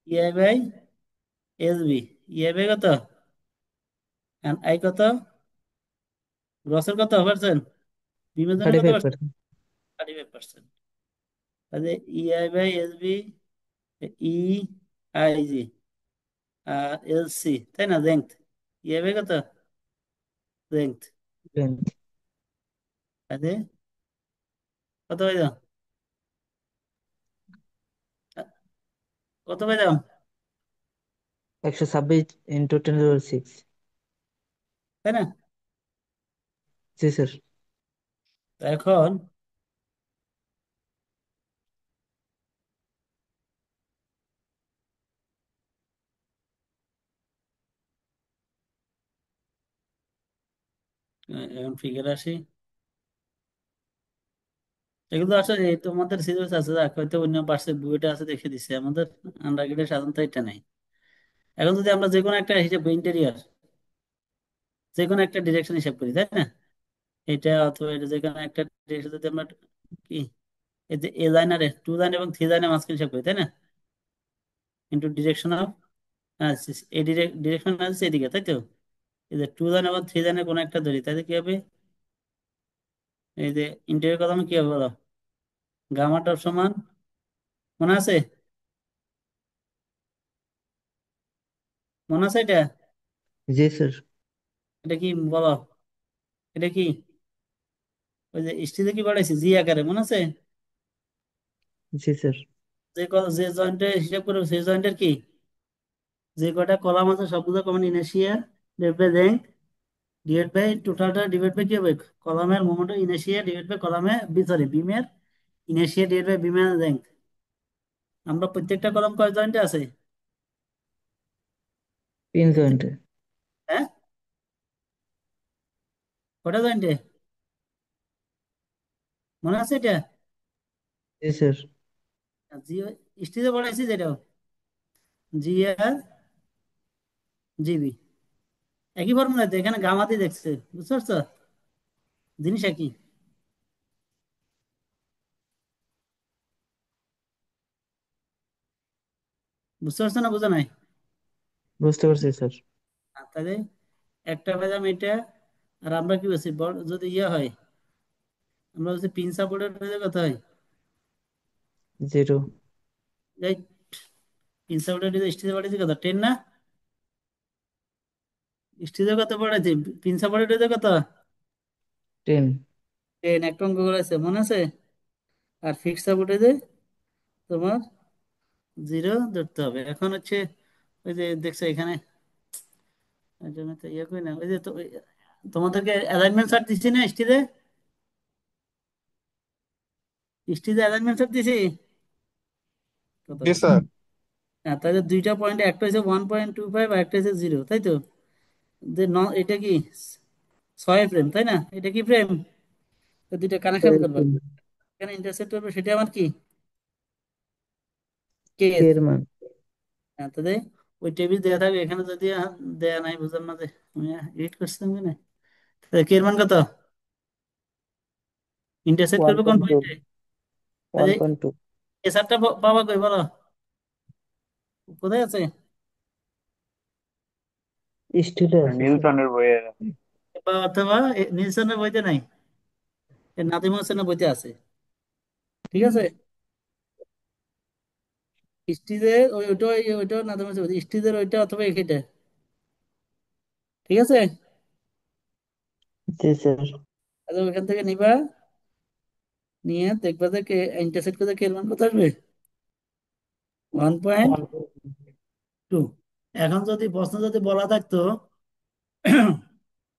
EI by S B. EI by কত? আই কত? গ্রসের কত পার্সেন্ট? বিমের জন্য থার্টি কত ফাইভ পার্সেন্ট? পার্সেন্ট 35%। তাহলে EI by S B, E I জি, আর এল সি, তাই না? লেংথ। ইআই বাই কত? লেংথ। লেন্থ। তাহলে কত পাইলাম? কত পাইলাম? 126 ইন্টু 10^6। তাই না? জি স্যার। তো এখন এখন ফিগার আসি। এগুলো আসলে এই তোমাদের সিলেবাস আছে, হয়তো অন্য পার্শ্বে বইটা আছে দেখে দিচ্ছে, আমাদের আন্ডারগ্রেডে সাধারণত এটা নাই। এখন যদি আমরা যে কোনো একটা হিসাব, ইন্টেরিয়ার যে কোনো একটা ডিরেকশন হিসাব করি, তাই না? এটা অথবা এটা যে কোনো একটা ডিরেকশন যদি আমরা কি, এই যে এ লাইন আর টু লাইন এবং থ্রি লাইনের মাঝখানে হিসাব করি, তাই না? ইন্টু ডিরেকশন অফ এই ডিরেকশন আছে এদিকে, তাই তো? এই যে টু লাইন এবং থ্রি লাইনের কোনো একটা ধরি, তাহলে কি হবে? এই যে ইন্টেরিয়র কথা আমি কি হবে বলো? গামা টপ সমান, মনে আছে? মনে আছে এটা? জি স্যার। এটা কি বলো? এটা কি? ওই যে স্টিলে কি বাড়াইছি জি আকারে, মনে আছে? জি স্যার। যে জয়েন্টের হিসাব করবো সেই জয়েন্টের কি, যে কয়টা কলাম আছে সবগুলো common inertia divide by length divide by টোটালটা ডিভাইড বাই কি হবে? কলামের মোমেন্ট ইনার্শিয়া ডিভাইড বাই কলামে সরি বিমের ইনার্শিয়া ডিভাইড বাই বিমের লেংথ। আমরা প্রত্যেকটা কলাম কয় জয়েন্টে আছে? পিন জয়েন্টে। হ্যাঁ, কটা জয়েন্টে? মনে আছে এটা? জি স্যার। জি, স্টিলে পড়াইছি যেটা, জি আর জিবি একই ফর্মুলাতে, এখানে গামা দিয়ে দেখছে, বুঝতে পারছো? জিনিস একই। বুঝতে পারছো না বোঝা নাই? বুঝতে পারছি স্যার। তাহলে একটা পেলাম এটা। আর আমরা কি বলছি, বড় যদি ইয়ে হয়, আমরা বলছি পিন সাপোর্টের কথা হয়। 0। এই পিন সাপোর্টের স্টিজে পড়েছে কত? 10 না? স্টিজে কত পড়েছে? পিন সাপোর্টের কত? 10। 10। একটা অঙ্ক করেছে, মনে আছে? আর ফিক্স সাপোর্টে তোমার 0 ধরতে হবে। এখন হচ্ছে ওই যে দেখছো এখানে, ওই জন্য তো ইয়ে করি না, ওই যে তোমাদেরকে অ্যালাইনমেন্ট চার্ট দিচ্ছি না স্টিজে? স্টিজে অ্যালাইনমেন্ট চার্ট দিছি কত? জি স্যার। হ্যাঁ, তাহলে দুইটা পয়েন্ট, একটা হচ্ছে 1.25 আর একটা হচ্ছে 0, তাই তো? এটা কি 6 ফ্রেম, তাই না? এটা কি ফ্রেম? তো দুইটা কানেকশন করবা, এখানে ইন্টারসেক্ট করবে, সেটা আমার কি কে কেস। এর মান। হ্যাঁ, তাহলে ওই টেবিল দেওয়া থাকবে এখানে, যদি দেয়া নাই বুঝলাম না যে আমি এডিট করছিলাম কিনা। তাহলে কে এর মান কত? ইন্টারসেক্ট ওয়ান করবে কোন পয়েন্ট টু পয়েন্টে? ওয়ান তাহলে পয়েন্ট টু এসারটা পাবা কই বলো? কোথায় আছে? স্টিলে আছে স্যার। নিউটনের বইয়ে। বা অথবা নিলসনের বইতে নাই, নাদিম হোসেনের বইতে আছে। ঠিক আছে? স্টিজের ওইটা নাদিম হোসেন স্টিজের ওইটা অথবা এইটা। ঠিক আছে? জি স্যার। তাহলে ওইখান থেকে নিবা, নিয়ে দেখবা যে ইন্টারসেক্ট করে কে এর মান কত আসবে? 1.2। 1.2। এখন যদি প্রশ্ন যদি বলা থাকতো,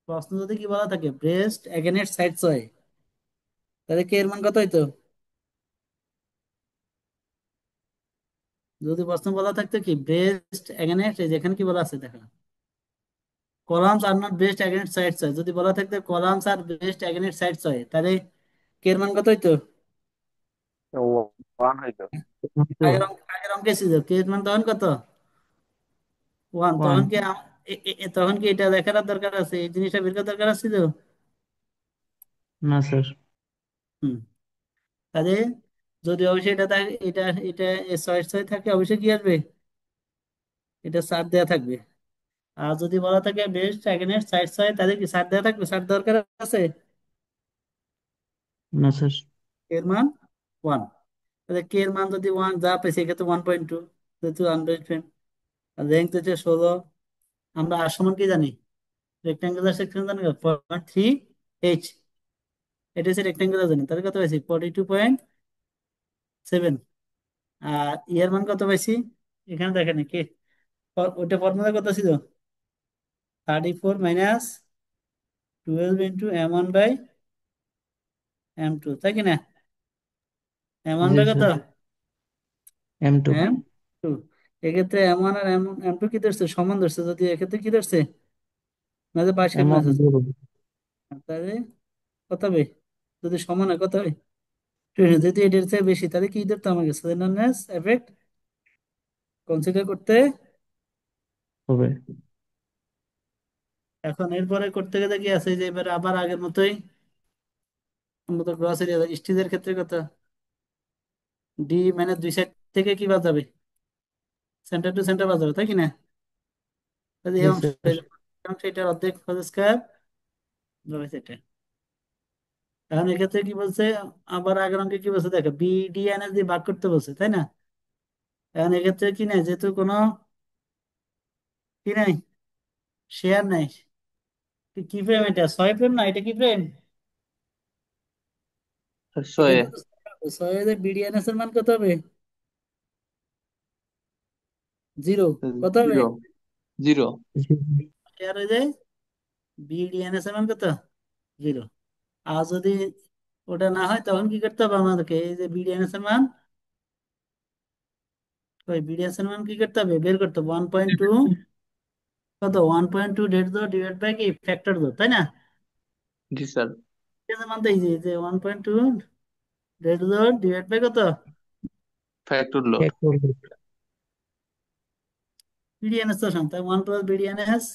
প্রশ্ন যদি কি বলা থাকে, ব্রেস্ট এগেনস্ট সাইড ছয়, তাহলে কে এর মান কত হইতো? যদি প্রশ্ন বলা থাকতো কি বেস্ট এগেনস্ট, যেখানে কি বলা আছে দেখো, columns are not best against sides হয়, যদি বলা থাকতো কলামস আর বেস্ট এগেনস্ট সাইডস হয়, তাহলে কে এর মান কত হইতো? ওয়ান হইতো। টু। আগের অঙ্কে ছিল কে এর মান তখন কত? ওয়ান। ওয়ান। তখন কি তখন কি এটা দেখার আর দরকার আছে, এই জিনিসটা বের করার দরকার ছিল? না স্যার। হুম। তাহলে যদি অবশ্যই এটা এটা এটা ছয় ছয় থাকে, অবশ্যই কি আসবে? এটা সাত দেওয়া থাকবে। আর যদি বলা থাকে বেস্ট এগেনস্ট সাইডস হয়, তাহলে কি সাত দেওয়া থাকবে? সাত দরকার আছে? না স্যার। এর মান ওয়ান। তাহলে কে এর মান যদি ওয়ান যা পেয়েছে, এক্ষেত্রে 1.2, যেহেতু আনবেস্ট, আর র্যাঙ্ক হচ্ছে 16। আমরা আর সমান কি জানি? রেক্টাঙ্গুলার সেকশন জানি 0.3 H, এটা হচ্ছে রেক্টাঙ্গুলার জানি, তাহলে কত পাইছি? 42.7। আর ইয়ার মান কত পাইছি? এখানে দেখেন কি ওইটা ফর্মুলা কত ছিল? 34 - 12 × M1/M2, তাই কি না? M1 জি বাই কত? স্যার। M2। M2। এক্ষেত্রে M1 আর M2 কি ধরছে? সমান ধরছে। যদি এক্ষেত্রে কি ধরছে, না যে পার্শিয়াল এমন ম্যাচ আছে, জিরো। তাহলে কত হবে? যদি সমান হয় কত হয়? 20। যদি এটার চেয়ে বেশি, তাহলে কি ধরতে আমাকে? স্লেন্ডারনেস এফেক্ট কনসিডার করতে। হবে। এখন এরপরে করতে গেলে কি আছে, যে এবারে আবার আগের মতোই আমরা তো গ্রস এরিয়া স্টিজের ক্ষেত্রে কত? ডি মানে দুই সাইড থেকে কি বাজাবে? সেন্টার টু সেন্টার বাজাবে, তাই কি না? তাহলে এই জি অংশ, স্যার। এই অংশ এটার অর্ধেক হোল স্কয়ার এটা। এখন এক্ষেত্রে কি বলছে? আবার আগের অঙ্কে কি বলছে দেখো, বিডিএনএস দিয়ে ভাগ করতে বলছে, তাই না? এখন এক্ষেত্রে কি নাই, যেহেতু কোনো কি নাই, শেয়ার নাই। কি ফ্রেম এটা? ছয় ফ্রেম না, এটা কি ফ্রেম? ছয়ে। এক্ষেত্রে তো ছয় বিডিএনএস এর মান কত হবে? 0। কত হবে? জিরো। জিরো। জি। শেয়ার হয়ে যায়, বিডিএনএস এর মান কত? 0। আর যদি ওটা না হয়, তখন কি করতে হবে আমাদেরকে? এই যে বিডিএনএস এর মান, ওই বিডিএনএস এর মান কি করতে হবে? বের করতে হবে 1.2, কত? 1.2 ডিভাইড বাই কি ফ্যাক্টর দো, তাই না? জি স্যার। এটা মানতে এই যে 1.2 ডিভাইড বাই কত? Factor load. চেক করবো। বিডিএনএস তো সমান, তাই 1 + বিডিএনএস।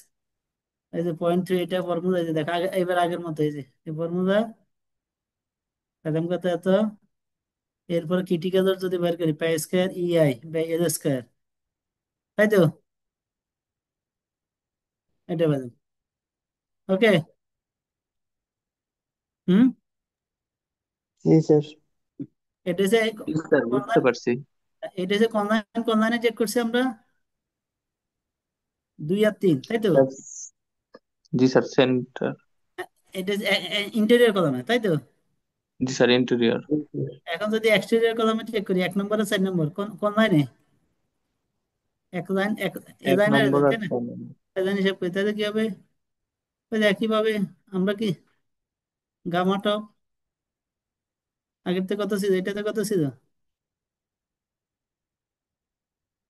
এই যে 0.3, এটা ফর্মুলা, এই যে দেখো এবার আগের মতো, এই যে এই ফর্মুলা এখন কত এত। এরপর ক্রিটিক্যাল যদি বের করি, pi square EI by L square, তাই তো? এটা বলেন। ওকে। হুম। জি স্যার। এটা যে জি স্যার, বুঝতে পারছি। এটা যে কোন লাইনে চেক করছি আমরা? 2 আর 3, তাই তো? জি স্যার, সেন্টার। এটা ইন্টেরিয়র কলামে, তাই তো? জি স্যার, ইন্টেরিয়র। জি স্যার। এখন যদি এক্সটেরিয়র কলামে চেক করি, 1 নম্বর আর 4 নম্বর, কোন কোন লাইনে? এক লাইন, এ এক লাইন আর এ নম্বর লাইন, আর তাই না? ছয় নম্বর। এ লাইন হিসাব করি, তাহলে কি হবে? ওই যে একইভাবে আমরা কি গামা টপ আগের থেকে কত ছিল, এটাতে কত ছিল?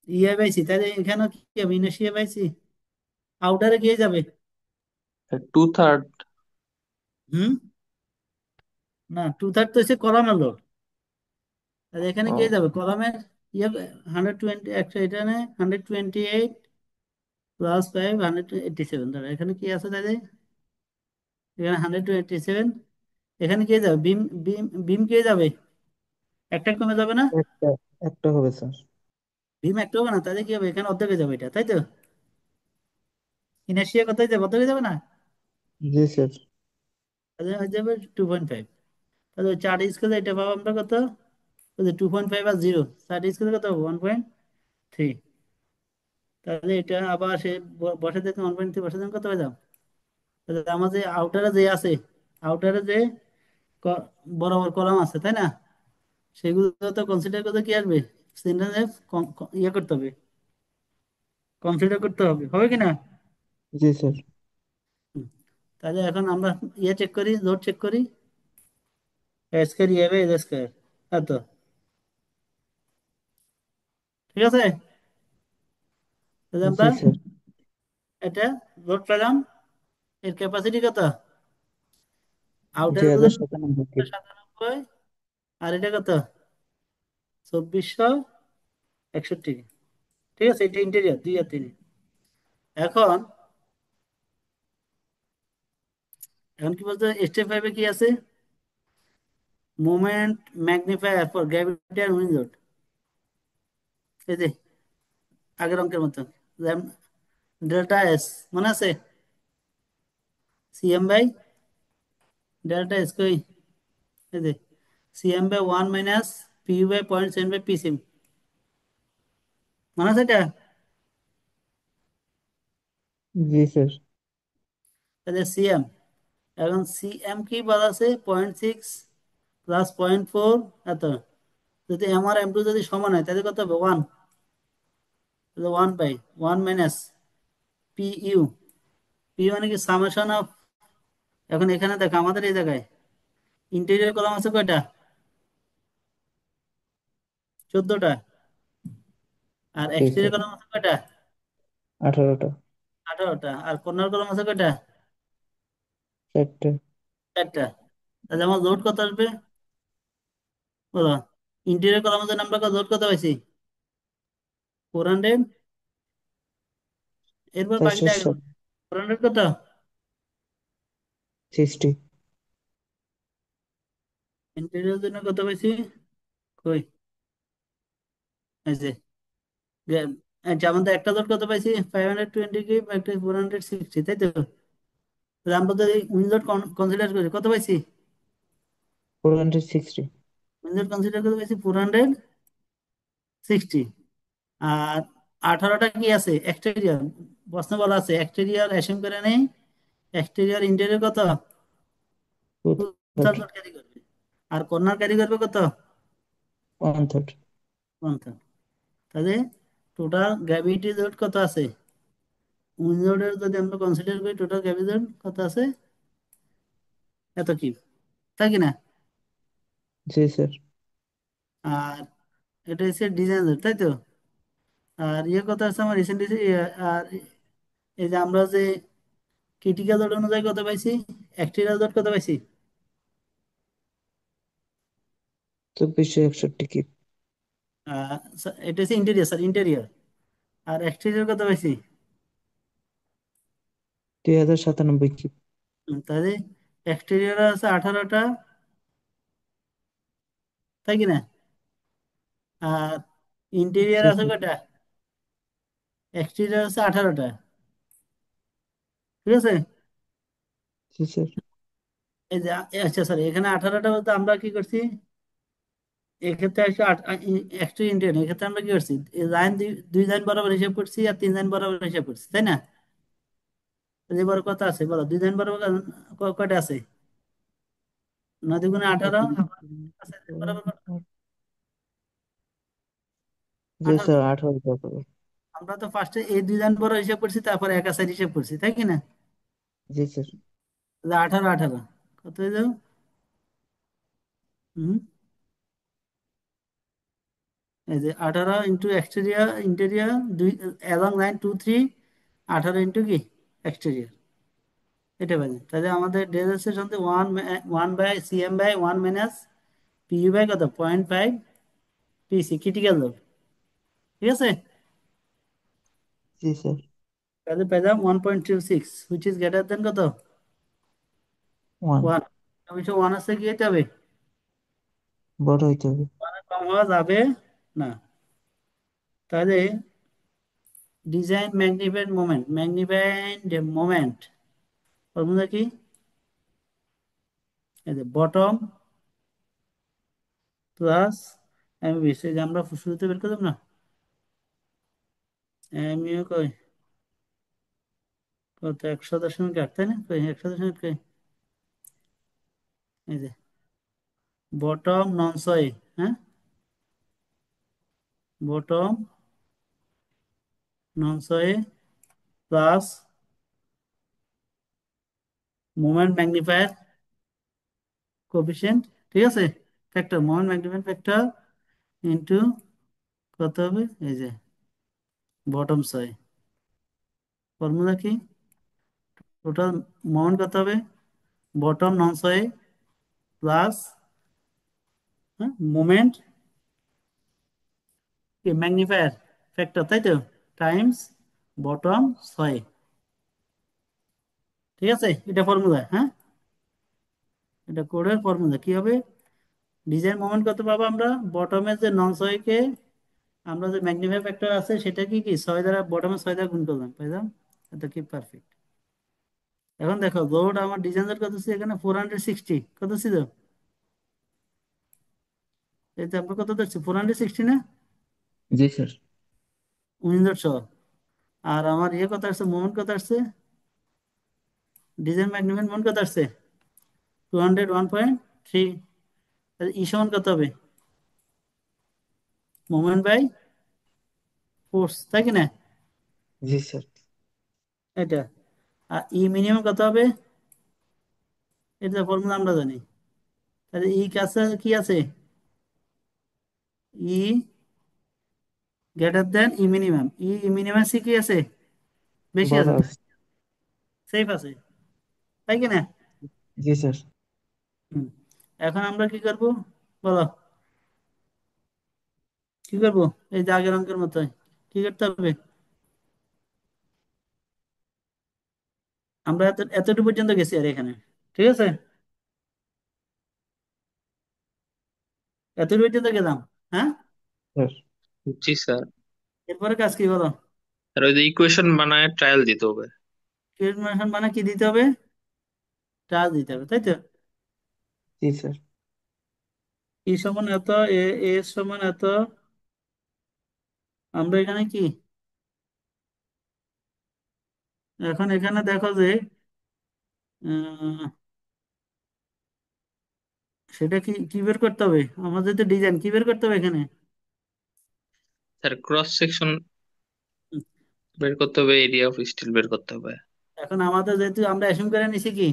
ইয়ে পাইছি, তাহলে এখানে কি হবে? ইনার্শিয়া পাইছি, আউটারে গিয়ে যাবে। 2/3। হুম। না, 2/3 তো হচ্ছে কলামের লোড। তাহলে এখানে গিয়ে ও, যাবে কলামের ইয়ে 120, একশো, এটা 128 প্লাস 5 187, ধরো এখানে কি আছে তাহলে? এখানে 127, এখানে কে যাবে? বিম বিম বিম কে যাবে? একটা কমে যাবে না? একটা একটা হবে স্যার। বিম একটা হবে না, তাহলে কি হবে? এখানে অর্ধেক হয়ে যাবে এটা, তাই তো? ইনার্শিয়া কোথায় যাবে? অর্ধেক হয়ে যাবে না? জি স্যার। তাহলে হয়ে যাবে 2.5। তাহলে ওই 4 স্কেলে এটা পাবো আমরা কত? ওই যে 2.5 আর 0, 4 স্কেলে কত হবে? 1.3। তাহলে এটা আবার সে বসে দিতে 1.3 বসে দিন, কত হয়ে যাবে? তাহলে আমার যে আউটারে যে আছে, আউটারে যে ক- বরাবর কলাম আছে, তাই না? সেগুলো তো কনসিডার করতে কি আসবে? সিনথেসিস ইয়ে করতে হবে, কনসিডার করতে হবে, হবে কি না? জি স্যার। হুম। তাহলে এখন আমরা ইয়ে চেক করি, লোড চেক করি। এ স্কোয়ার ই হবে এ স্কোয়ার, এত। ঠিক আছে, তাহলে আমরা জি স্যার। এটা লোড পেলাম। এর ক্যাপাসিটি কত? জি আউটার হাজার বুঝেন 97 কিপ। 97, আর এটা কত? 2461। ঠিক আছে, এটা ইন্টেরিয়র 2 আর 3। এখন এখন কি বলতে, স্টেপ 5-এ কি আছে? মোমেন্ট ম্যাগনিফায়ার ফর গ্র্যাভিটি আর উইন্ড লোড। এই যে আগের অঙ্কের মতো, ডেল্টা এস, মনে আছে? সিএম বাই ডেল্টা এস কই? এই যে CM by 1 - P by 0.7 by P CM, মনে আছে এটা? জি স্যার। তাহলে সিএম, এখন সিএম কি বলা আছে? 0.6 প্লাস 0.4, এত। যদি এম আর এম টু যদি সমান হয় তাহলে কত হবে? 1। তাহলে 1/1 - পি ইউ। পি মানে কি? Summation of. এখন এখানে দেখো আমাদের এই জায়গায় ইন্টেরিয়র কলাম আছে কয়টা? 14টা। আর জি এক্সটেরিয়র স্যার। কলাম আছে কয়টা? 18টা। 18টা। আর কর্নার কলাম আছে কয়টা? 4টে। 4টা। তাহলে আমার লোড কত আসবে বলো? ইন্টেরিয়র কলামের জন্য আমরা লোড কত পাইছি? 400। এরপর বাকিটা 400 কত? 460। ইন্টেরিয়র জন্য কত পাইছি? কই? এই যে আচ্ছা, আমাদের একটা লোড কত পাইছি? 520 কি একটা 460, তাই তো? তাহলে আমরা যদি উইন্ড লোড কনসিডার করি কত পাইছি? 460। উইন্ড লোড কনসিডার করতে পাইছি 460। আর 18টা কি আছে? এক্সটেরিয়র। প্রশ্ন বলা আছে এক্সটেরিয়র অ্যাসিউম করে নেই। এক্সটেরিয়র ইন্টেরিয়র কত? 2/3 2/3। লোড ক্যারি করবে। আর কর্নার ক্যারি করবে কত? 1/3। 1/3। তাহলে টোটাল গ্র্যাভিটি লোড কত আছে? উইন্ড লোডের যদি আমরা কনসিডার করি, টোটাল গ্র্যাভিটি লোড কত আছে? এত কি, তাই কি না? জি স্যার। আর এটা হচ্ছে ডিজাইন লোড, তাই তো? আর ইয়ে কত আছে আমার রিসেন্টলি? আর এই যে আমরা যে ক্রিটিক্যাল লোড অনুযায়ী কত পাইছি? এক্সটেরিয়র লোড কত পাইছি? 2461 কিপ। এটা হচ্ছে ইন্টেরিয়র, স্যার ইন্টেরিয়র। আর এক্সটেরিয়র কত পাইছি? 2097 কিপ। তাহলে এক্সটেরিয়র আছে 18টা, তাই কি না? আর ইন্টেরিয়র জি আছে স্যার। কয়টা? এক্সটেরিয়র আছে 18টা। ঠিক আছে। জি স্যার। এই যে আচ্ছা স্যার, এখানে 18টা বলতে আমরা কি করছি? এক্ষেত্রে হচ্ছে এক্সটেরিয়র ইন্টেরিয়র, এক্ষেত্রে আমরা কি করছি? লাইন দুই লাইন বরাবর হিসাব করছি আর 3 লাইন বরাবর হিসাব করছি, তাই না? তাহলে এবার কত আছে বলো? 2 লাইন বরাবর কয়টা আছে? 9 × 18, আবার 4 লাইন বরাবর জি 18। স্যার, 18 হবে। আমরা তো ফার্স্টে এই 2 লাইন বরাবর হিসাব করছি, তারপর একা সাইড হিসাব করছি, তাই কি না? জি স্যার। তাহলে 18 কত হয়ে যাবে? হুম, এই যে 18 × এক্সটেরিয়র ইন্টেরিয়র, দুই অ্যালং লাইন 2 3, 18 × কি এক্সটেরিয়র, এটা পাইলেন। তাহলে আমাদের ডেজার্টের সাথে 1/CM/1 - PU বাই কত? 0.5 PC ক্রিটিক্যাল লোড। ঠিক আছে। জি স্যার। তাহলে পেলাম 1.26, হুইচ ইজ গ্রেটার দেন কত? 1। 1। অবশ্য 1 আছে, কি হতে হবে? বড় হইতে হবে। 1 কম হওয়া যাবে না। তাহলে ডিজাইন ম্যাগনিফাইড মোমেন্ট ফর্মুলা কি? এই যে বটম প্লাস এমবি, সেই যে আমরা শুরুতে বের করলাম না, এমইউ কই? কত? 100.8, তাই না? কই 100.8 কই? এই যে বটম নন সই, হ্যাঁ, বটম নন সই প্লাস মোমেন্ট ম্যাগনিফায়ার কোফিশিয়েন্ট ঠিক আছে, factor moment magnification factor into কত হবে, এই যে বটম 6, ফর্মুলা কি, টোটাল মোমেন্ট কত হবে, bottom 9 plus moment magnifier factor, তাই তো, টাইমস বটম 6। ঠিক আছে, এটা ফর্মুলা, হ্যাঁ, এটা কোডের ফর্মুলা কি হবে, ডিজাইন মোমেন্ট কত পাবো আমরা, বটমের যে 9 কে আমরা যে ম্যাগনিফাই ফ্যাক্টর আছে সেটা কি কি 6 দ্বারা, বটমের 6 দ্বারা গুণ করলাম, পাইলাম, এটা কি পারফেক্ট। এখন দেখো লোড আমার ডিজাইনের কত ছিল এখানে, 460 কত ছিল, এই যে আমরা কত ধরছি 460 না, জি স্যার। উইন্ডোর সহ। আর আমার ইয়ে কত আসছে, মোমেন্ট কত আসছে, ডিজাইন ম্যাগনিফাইড মোমেন্ট কত আসছে, 201.3। ই সমান কত হবে, মোমেন্ট বাই ফোর্স, তাই কি না, জি স্যার। এটা। আর ই মিনিমাম কত হবে, এটা ফর্মুলা আমরা জানি, তাহলে ই কাছে কি আছে, ই গ্রেটার দেন ই মিনিমাম, ই মিনিমাম সি কি আছে, বেশি বড় আছে, আছে। সেফ আছে, তাই কি না। জি স্যার। হুম। এখন আমরা কি করব বলো, কি করব, এই যে আগের অঙ্কের মতো কি করতে হবে, আমরা এতটুকু পর্যন্ত গেছি আর এখানে, ঠিক আছে, এতটুকু পর্যন্ত গেলাম, হ্যাঁ, স্যার। জি স্যার। এরপরে কাজ কি বলো, আর ওই যে ইকুয়েশন বানায় ট্রায়াল দিতে হবে। ক্রিয়েট মানে কি দিতে হবে, চার্জ দিতে হবে, তাই তো, জি স্যার। ই সমান এত, এ এ সমান এত, আমরা এখানে কি, এখন এখানে দেখো যে আহ, সেটা কি কি বের করতে হবে, আমাদের তো ডিজাইন কি বের করতে হবে এখানে। স্যার ক্রস সেকশন বের করতে হবে, এরিয়া অফ স্টিল বের করতে হবে। এখন আমাদের যেহেতু আমরা অ্যাসিউম করে নিছি কি,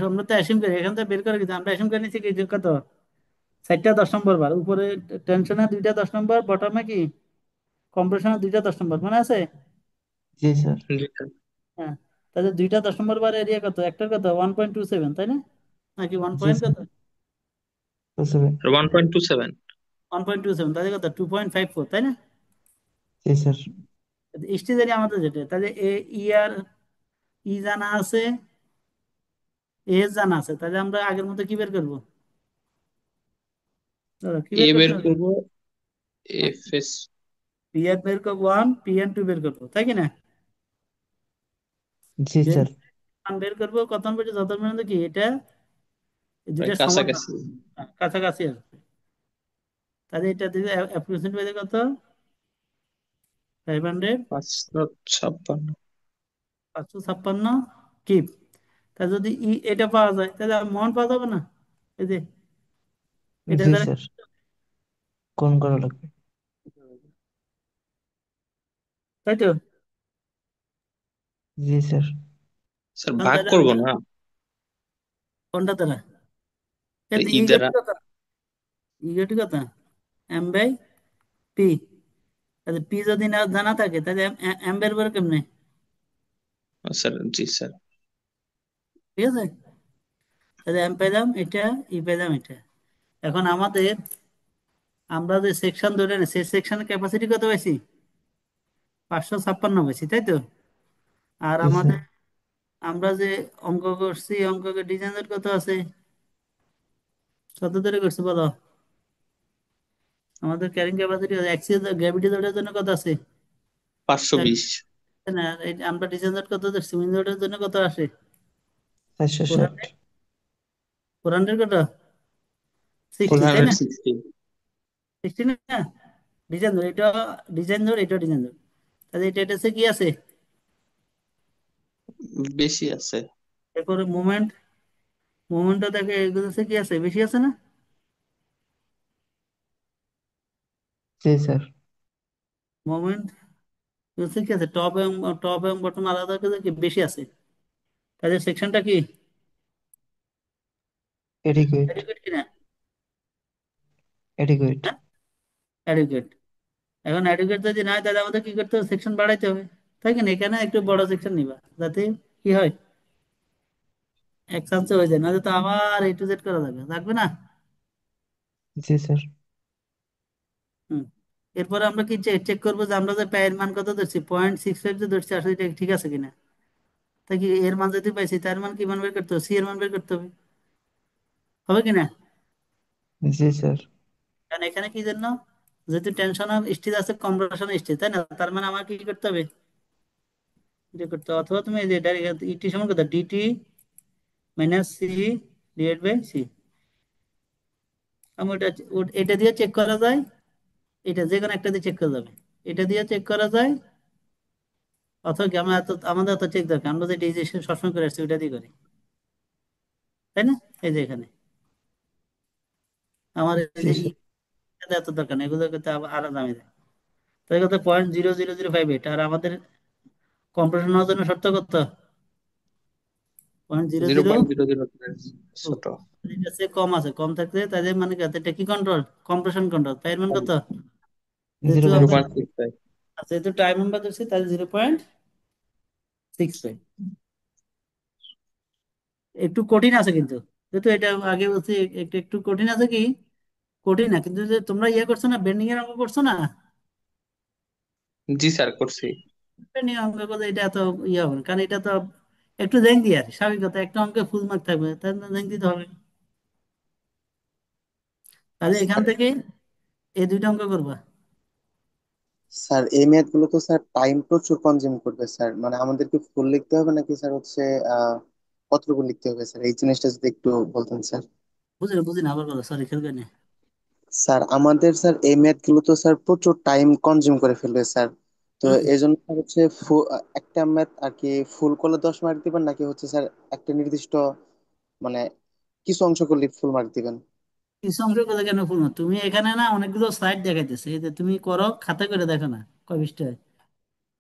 আমরা তো অ্যাসিউম করি এখান থেকে বের করে কিন্তু আমরা অ্যাসিউম করে নিছি কি যে কত, 4টা 10 নম্বর বার, উপরে টেনশনে 2টা 10 নম্বর, বটমে কি কম্প্রেশনে 2টা 10 নম্বর, মনে আছে, জি স্যার। জি স্যার। হ্যাঁ, তাহলে 2টা 10 নম্বর বার এরিয়া কত, একটার কত 1.27, তাই না, নাকি ওয়ান জি পয়েন্ট স্যার। কত, বুঝতে। 1.27। 1.27, তাহলে কত 2.54, তাই না, জি স্যার। স্টিল এরিয়া আমাদের যেটা, তাহলে এ ই আর ই জানা আছে, এ জানা আছে, তাহলে আমরা আগের মতো কি বের করবো, ধরো, কি এ বের করতে বের হবে, করবো, এফ এস। পি এর বের করবো 1, পি এন 2 বের করবো, তাই কি না, জি বের স্যার। বের করবো কত পর্যন্ত, যত পর্যন্ত কি এটা এই ওই দুইটা সমান না, কাছাকাছি। কাছাকাছি আছে, তাহলে এটা দিলে অ্যাপ্রক্সিমেট বেড়ে কত, 500, 556। 556 কিপ। তা যদি এটা পাওয়া যায় তাহলে আর মন পাওয়া যাবে না, এই যে এটা জি দ্বারা, স্যার। কোন করা লাগবে? তাই তো, জি স্যার। স্যার এখন ভাগ তাহলে করবো আমরা না, কোনটা দ্বারা, ওই এতে ই ই দ্বারা। গেটি কত, ই গেটি কত, এম বাই পি, তাহলে পি যদি না জানা থাকে তাহলে এম বের করে কেমনে, স্যার জি স্যার। ঠিক আছে, তাহলে এম পেলাম এটা, ই পেলাম এটা। এখন আমাদের আমরা যে সেকশন ধরে নেই সেই সেকশনের ক্যাপাসিটি কত বেশি, 556 বেশি, তাই তো। আর জি স্যার। আমাদের আমরা যে অঙ্ক করছি, অঙ্কের ডিজাইনের কত আছে, কত ধরে করছি বলো, আমাদের ক্যারিং ক্যাপাসিটি অ্যাক্সিস গ্র্যাভিটি লোডের জন্য কত আছে, 520। না আমরা ডিজাইনের কত ধরছি, উইন্ড লোডের জন্য কত আসে, 460। 400, 400 কত, ফোর 60, তাই হান্ড্রেড না, সিক্সটি 60 না, ডিজাইন ধর এটা, ডিজাইন ধর এটা, ডিজাইন ধর, তাহলে এটা হচ্ছে কি আছে, বেশি আছে। এরপরে মোমেন্ট, মোমেন্টটা দেখে এগুলো হচ্ছে কি আছে, বেশি আছে না, জি স্যার। মোমেন্ট হচ্ছে কি আছে, টপ এবং বটম আলাদা করে কি বেশি আছে, তাহলে সেকশনটা কি এডিকুয়েট। adequate কিনা, অ্যাডিকুয়েট। হ্যাঁ, অ্যাডিকুয়েট। এখন অ্যাডিকুয়েট যদি না হয় তাহলে আমাদের কি করতে হবে, সেকশন বাড়াইতে হবে। তাই কি না, এখানে একটু বড় সেকশন নিবা যাতে কি হয়, এক চান্সে হয়ে যায়, নাহলে তো আবার A to Z করা যাবে, লাগবে না? জি স্যার। হুম। এরপরে আমরা কি চেক করবো যে আমরা যে প্যায়ের মান কত ধরছি, 0.65 যে ধরছি, আসলে এটা ঠিক আছে কিনা। তাই কি এর মান যদি পাইছি, তার মান কি মান বের করতে হবে, সি এর মান বের করতে হবে, হবে কিনা? জি স্যার। কারণ এখানে কি জন্য, যেহেতু টেনশন অফ স্টিল আছে, কম্প্রেশন স্টিল, তাই না, তার মানে আমার কি করতে হবে, এটা করতে হবে। অথবা তুমি এই যে ডাইরেক্ট ইটি সমান কত, DT minus C divide by C. আমি এটা দিয়ে চেক করা যায়, এটা যে কোনো একটা দিয়ে চেক করা যাবে, এটা দিয়ে চেক করা যায়। অথবা কি আমরা আমাদের এত চেক দরকার, আমরা যেটা এই যে সবসময় করে আসছি ওইটা দিয়ে করি, তাই না? এই যে এখানে আমার এই জি যে স্যার। এত দরকার নেই, এগুলো করতে আরো দামি দেয়। তাই কত, 0.0058, আর আমাদের কম্প্রেশন হওয়ার জন্য শর্ত কত, point zero zero zero point zero zero two. ছোট। এটা চেয়ে কম আছে, কম থাকলে তাদের মানে কি আছে, এটা কি কন্ট্রোল, কম্প্রেশন কন্ট্রোল। তাই এর মান কত, জিরো যেহেতু জিরো পয়েন্ট আমরা পয়েন্ট সিক্স ফাইভ যেহেতু টাইম আমরা দিচ্ছি, তাহলে 0.65। একটু কঠিন আছে কিন্তু, যেহেতু এটা আগে বলছি, একটু একটু কঠিন আছে কি, কঠিন না কিন্তু, যে তোমরা ইয়ে করছো না, বেন্ডিং এর অঙ্ক করছো না, জি স্যার, করছি। বেন্ডিং অঙ্ক করলে এটা এত ইয়ে হবে না, কারণ এটা তো একটু জ্যাং দিয়ে আর স্বাভাবিক কথা, একটা অঙ্কে ফুল মার্ক থাকবে, তার জ্যাং দিতে হবে। তাহলে এখান স্যার থেকে এই দুইটা অঙ্ক করবা। স্যার এই ম্যাথ গুলো তো স্যার টাইম প্রচুর কনজিউম করবে স্যার, মানে আমাদেরকে ফুল লিখতে হবে নাকি স্যার হচ্ছে কতটুকু লিখতে হবে স্যার, এই জিনিসটা যদি একটু বলতেন স্যার। বুঝি না আবার বলো, সরি, খেয়াল করিনি। স্যার আমাদের স্যার এই ম্যাথ গুলো তো স্যার প্রচুর টাইম কনজিউম করে ফেলবে স্যার। তো হুম। এই জন্য স্যার হচ্ছে একটা ম্যাথ আর কি ফুল করলে 10 মার্ক দিবেন নাকি হচ্ছে স্যার একটা নির্দিষ্ট মানে কিছু অংশ করলে ফুল মার্ক দিবেন? কিছু অঙ্ক করে কেন ফুল না, তুমি এখানে না অনেকগুলো সাইড দেখাইতেছে, এই যে তুমি করো খাতা করে দেখো না, কয় পৃষ্ঠা।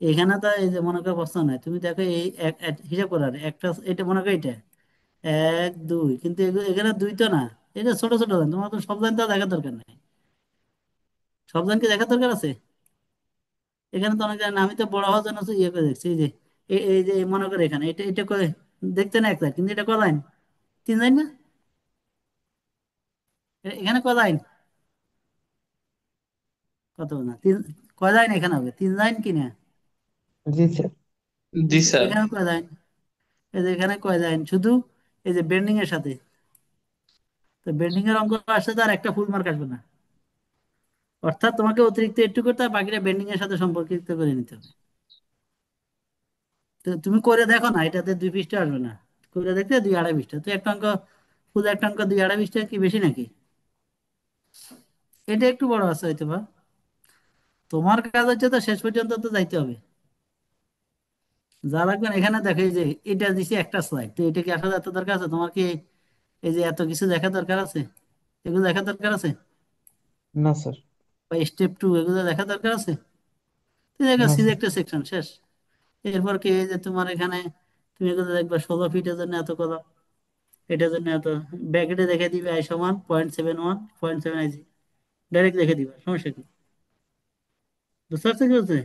এখানে তো এই যে মনে করো প্রশ্ন নাই, তুমি দেখো এই হিসাব করার একটা, এটা মনে করো এটা এক দুই, কিন্তু এখানে দুই তো না, এটা ছোট ছোট লাইন, তোমার তো সব লাইন তো দেখার দরকার নেই, সব লাইন কি দেখার দরকার আছে? এখানে তো অনেক লাইন, আমি তো বড় হওয়ার জন্য তো ইয়ে করে দেখছি, এই যে এই যে মনে করো এখানে এটা এটা করে দেখতে না এক লাইন, কিন্তু এটা কয় লাইন, তিন লাইন না, এখানে কয় লাইন, কত না তিন, কয় লাইন এখানে হবে, তিন লাইন কি না, জি স্যার। জি স্যার। এখানে কয় লাইন, এই যে এখানে কয় লাইন শুধু, এই যে বেন্ডিং এর সাথে, তো বেন্ডিং এর অঙ্ক আসলে তো আর একটা ফুল মার্ক আসবে না, অর্থাৎ তোমাকে অতিরিক্ত একটু করতে হবে, বাকিটা বেন্ডিং এর সাথে সম্পর্কিত করে নিতে হবে। তো তুমি করে দেখো না, এটাতে 2 পৃষ্ঠা আসবে না, করে দেখতে 2 2.5 পৃষ্ঠা, তো একটা অঙ্ক, ফুল একটা অঙ্ক 2 2.5 পৃষ্ঠা কি বেশি নাকি, এটা একটু বড় আছে হয়তো বা, তোমার কাজ হচ্ছে তো শেষ পর্যন্ত তো যাইতে হবে, যা লাগবে না। এখানে দেখো এই যে এটা দিছি একটা স্লাইড, তো এটা কি আসলে এত দরকার আছে তোমার কি, এই যে এত কিছু দেখা দরকার আছে, এগুলো দেখা দরকার আছে, না স্যার। বা স্টেপ 2 এগুলো দেখা দরকার আছে? তো দেখো না স্যার। সিলেক্টেড সেকশন শেষ। এরপর কি, এই যে তোমার এখানে তুমি এগুলো দেখবা 16 ফিটের জন্য এত কথা, এটার জন্য এত, ব্যাকেটে দেখে দিবে আই সমান 0.71 0.7 আইজি, ডাইরেক্ট দেখে দিবা, সমস্যা কি, বুঝতে পারছো কি বলছে?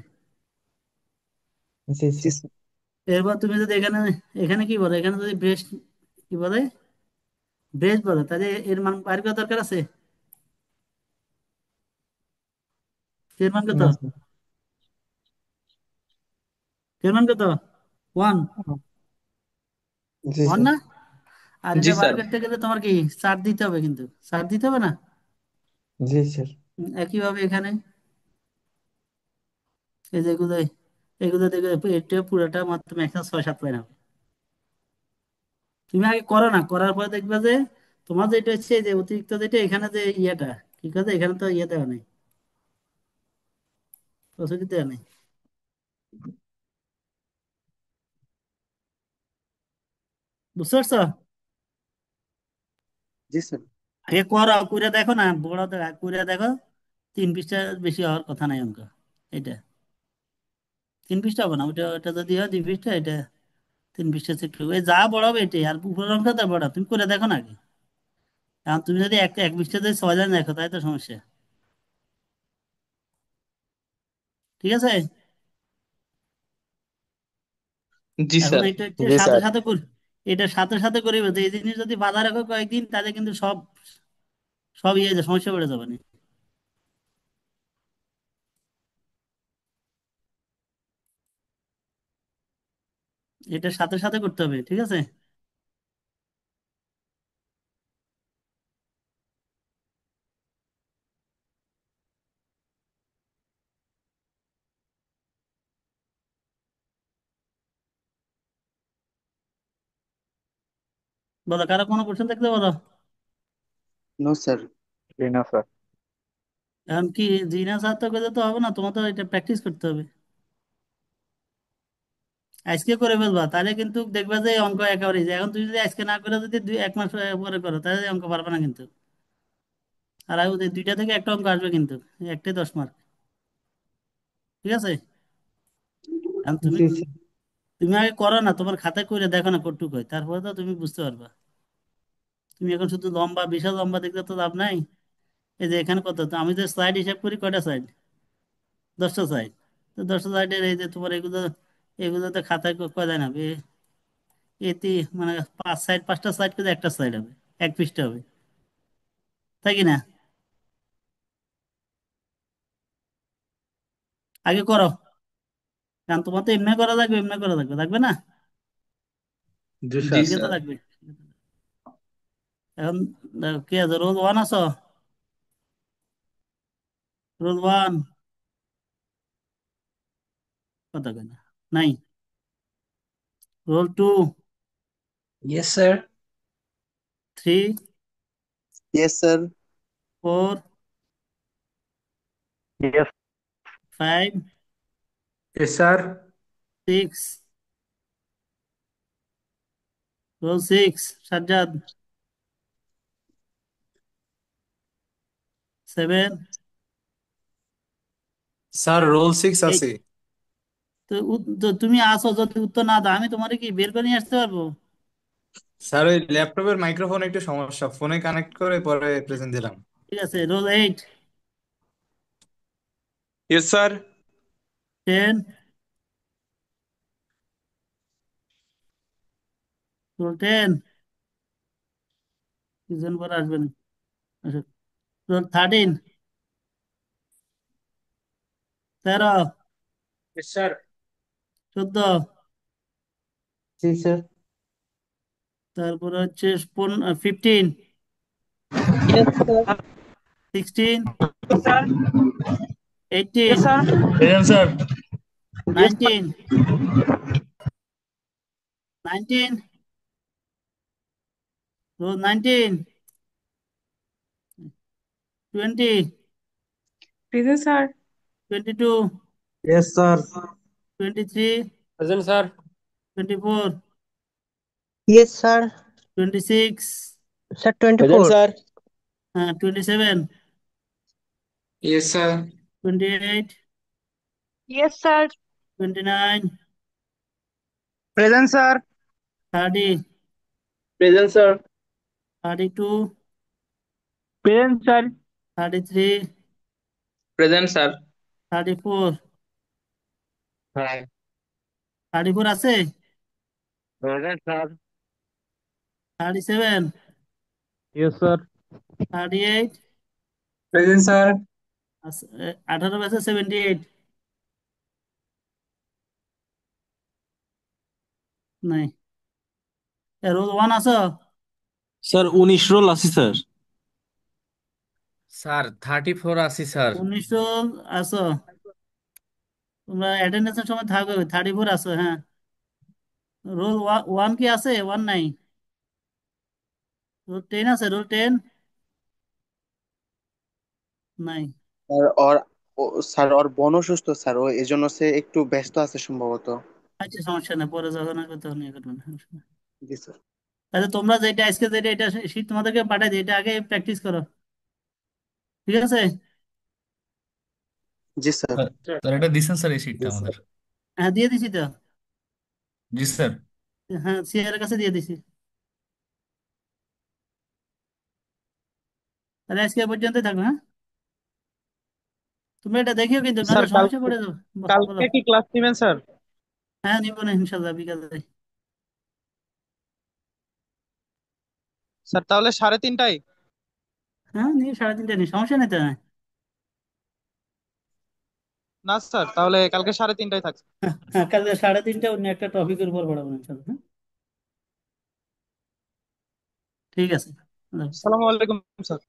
জি জি স্যার। স্যার। এরপর তুমি যদি এখানে, এখানে কি বলে, এখানে যদি ব্রেস্ট কি বলে, ব্রেস্ট বলে, তাহলে এর মান বাইর করা দরকার আছে, এর মান কত, না স্যার। এর মান কত, ওয়ান, জি ওয়ান স্যার। না? আর জি এটা বার স্যার। করতে গেলে তোমার কি চার দিতে হবে, কিন্তু চার দিতে হবে না? জি স্যার। একইভাবে এখানে এই যে এগুলো, এগুলো দেখবে এটা পুরোটা মাত্র ম্যাক্সিমাম 6 7 লাইন হবে। তুমি আগে করো না, করার পরে দেখবে যে তোমার যেটা হচ্ছে, এই যে অতিরিক্ত যেটা এখানে যে ইয়েটা, ঠিক আছে, এখানে তো ইয়ে দেওয়া নেই, প্রসিডিউর দেওয়া নেই, বুঝতে পারছো? জি স্যার। আগে করো, করে দেখো না, বড় করে দেখো, 3 পৃষ্ঠা বেশি হওয়ার কথা নাই অঙ্ক, এটা 3 পৃষ্ঠা হবে না, ওটা ওটা যদি হয় 2 পৃষ্ঠা, এটা 3 পৃষ্ঠা চেক করবে, যা বড় হবে এটাই, আর উপরের অঙ্ক তো বড়, তুমি করে দেখো না আগে। এখন তুমি যদি এক এক পৃষ্ঠাতে 6 লাইন দেখো তাই তো সমস্যা। ঠিক আছে, জি এখন স্যার। এটা হচ্ছে জি সাথে স্যার। সাথে করি, এটা সাথে সাথে করিবে তো এই জিনিস যদি বাধা রাখো কয়েকদিন তাহলে কিন্তু সব সব ইয়ে সমস্যা বেড়ে যাবে না। এটা সাথে সাথে করতে হবে, ঠিক আছে। বলো, কারো কোনো কোশ্চেন থাকলে বলো। No sir. জি না স্যার। এখন কি জিনা স্যার তো করলে তো হবে না, তোমার তো এটা প্র্যাকটিস করতে হবে। আজকে করে ফেলবা তাহলে কিন্তু দেখবা যে অঙ্ক একেবারে easy। এখন তুমি যদি আজকে না করে যদি 1 মাস পরে করো তাহলে অঙ্ক পারবে না কিন্তু। আর ওদের দুইটা থেকে একটা অঙ্ক আসবে কিন্তু, একটাই 10 মার্ক। ঠিক আছে, এখন তুমি জি স্যার। তুমি আগে করো না, তোমার খাতায় করে দেখো না কটুক হয়, তারপরে তো তুমি বুঝতে পারবা। তুমি এখন শুধু লম্বা বিশাল লম্বা দেখলে তো লাভ নাই। এই যে এখানে কত, তো আমি যে স্লাইড হিসাব করি কয়টা সাইড, 10টা সাইড। তো 10টা সাইডের এই যে তোমার এগুলো, এগুলোতে খাতায় কয় যায় না এতে, মানে 5 সাইড 5টা সাইড করে একটা সাইড হবে, এক পৃষ্ঠা হবে, তাই কি না? আগে করো, কারণ তোমার তো এমনি করা লাগবে, এমনি করা লাগবে, লাগবে না? জি জি স্যার। শিখে তো স্যার। লাগবে। এখন কি আছে, রোল 1 আছো? রোল 1 কত কেনা নাই? Roll 2, Yes, sir. 3, yes sir. 4, ইয়েস। 5, Yes, sir. 6, roll 6 Sajjad, 7, sir roll 6 8। আছে। তো তো তুমি আসো, যদি উত্তর না দাও আমি তোমারে কি বের করে নিয়ে আসতে পারবো? স্যার ওই ল্যাপটপের মাইক্রোফোন একটু সমস্যা, ফোনে কানেক্ট করে পরে প্রেজেন্ট দিলাম। ঠিক আছে, রোল 8, ইয়েস স্যার। 10, রোল 10, কিছুজন পরে আসবে না। আচ্ছা, রোল 13, 13, Yes, sir. 14, জি স্যার। তারপরে হচ্ছে 15, yes sir. 16, Sir. Yes, 18, sir. Present sir. 19, 19, roll 19, 20, Present, sir. 22, yes sir. 23, Present, sir. 24, Yes, sir. 26, Sir, present 24. Sir. 27, Yes, sir. 28, Yes, sir. 29, Present, sir. 30, Present, sir. 32, Present, sir. 33, present sir. 34, Right. 34 আছে, Present, sir. 37, yes sir. 38, Present, sir. 18 আছে 78, নাই। Role 1 আছো? Sir 19 role আছে sir. Sir 34 আশি sir. 19 role আছো? তোমরা অ্যাটেন্ডেন্সের সময় থাকবে, 34 আছো, হ্যাঁ। রোল 1 কি আছে? 1 নাই। রোল 10 আছে, রোল 10 নাই। আর ওর স্যার ওর বোন অসুস্থ স্যার, ও এজন্য সে একটু ব্যস্ত আছে সম্ভবত। আচ্ছা, সমস্যা নেই, পরে যখন আসবে তখন ইয়ে করবেন, সমস্যা নেই। জি স্যার। তাহলে তোমরা যেটা আজকে যেটা এটা শীট তোমাদেরকে পাঠাই দিই, এটা আগে প্র্যাকটিস করো, ঠিক আছে? জি স্যার। স্যার স্যার, এটা দিছেন স্যার এই শিটটা জি আমাদের? স্যার। হ্যাঁ, দিয়ে দিছি তো। জি স্যার। হ্যাঁ, সিআর এর কাছে দিয়ে দিছি। তাহলে আজকে এ পর্যন্তই থাকবে, হ্যাঁ? তুমি এটা দেখিও কিন্তু, স্যার নাহলে সমস্যা পড়ে যাবে। বলো। কালকে কি ক্লাস নেবেন স্যার? হ্যাঁ, নিব না ইনশাল্লাহ বিকালে। স্যার তাহলে 3:30টায়? হ্যাঁ, নিয়ে 3:30 নি, সমস্যা নেই তো। না স্যার, তাহলে কালকে 3:30টায় থাকছে। হ্যাঁ, কালকে 3:30 অন্য একটা টপিকের উপর পড়াবো ইনশাল্লাহ, হ্যাঁ? ঠিক আছে। আল্লাহ হাফেজ। আসসালামু আলাইকুম স্যার।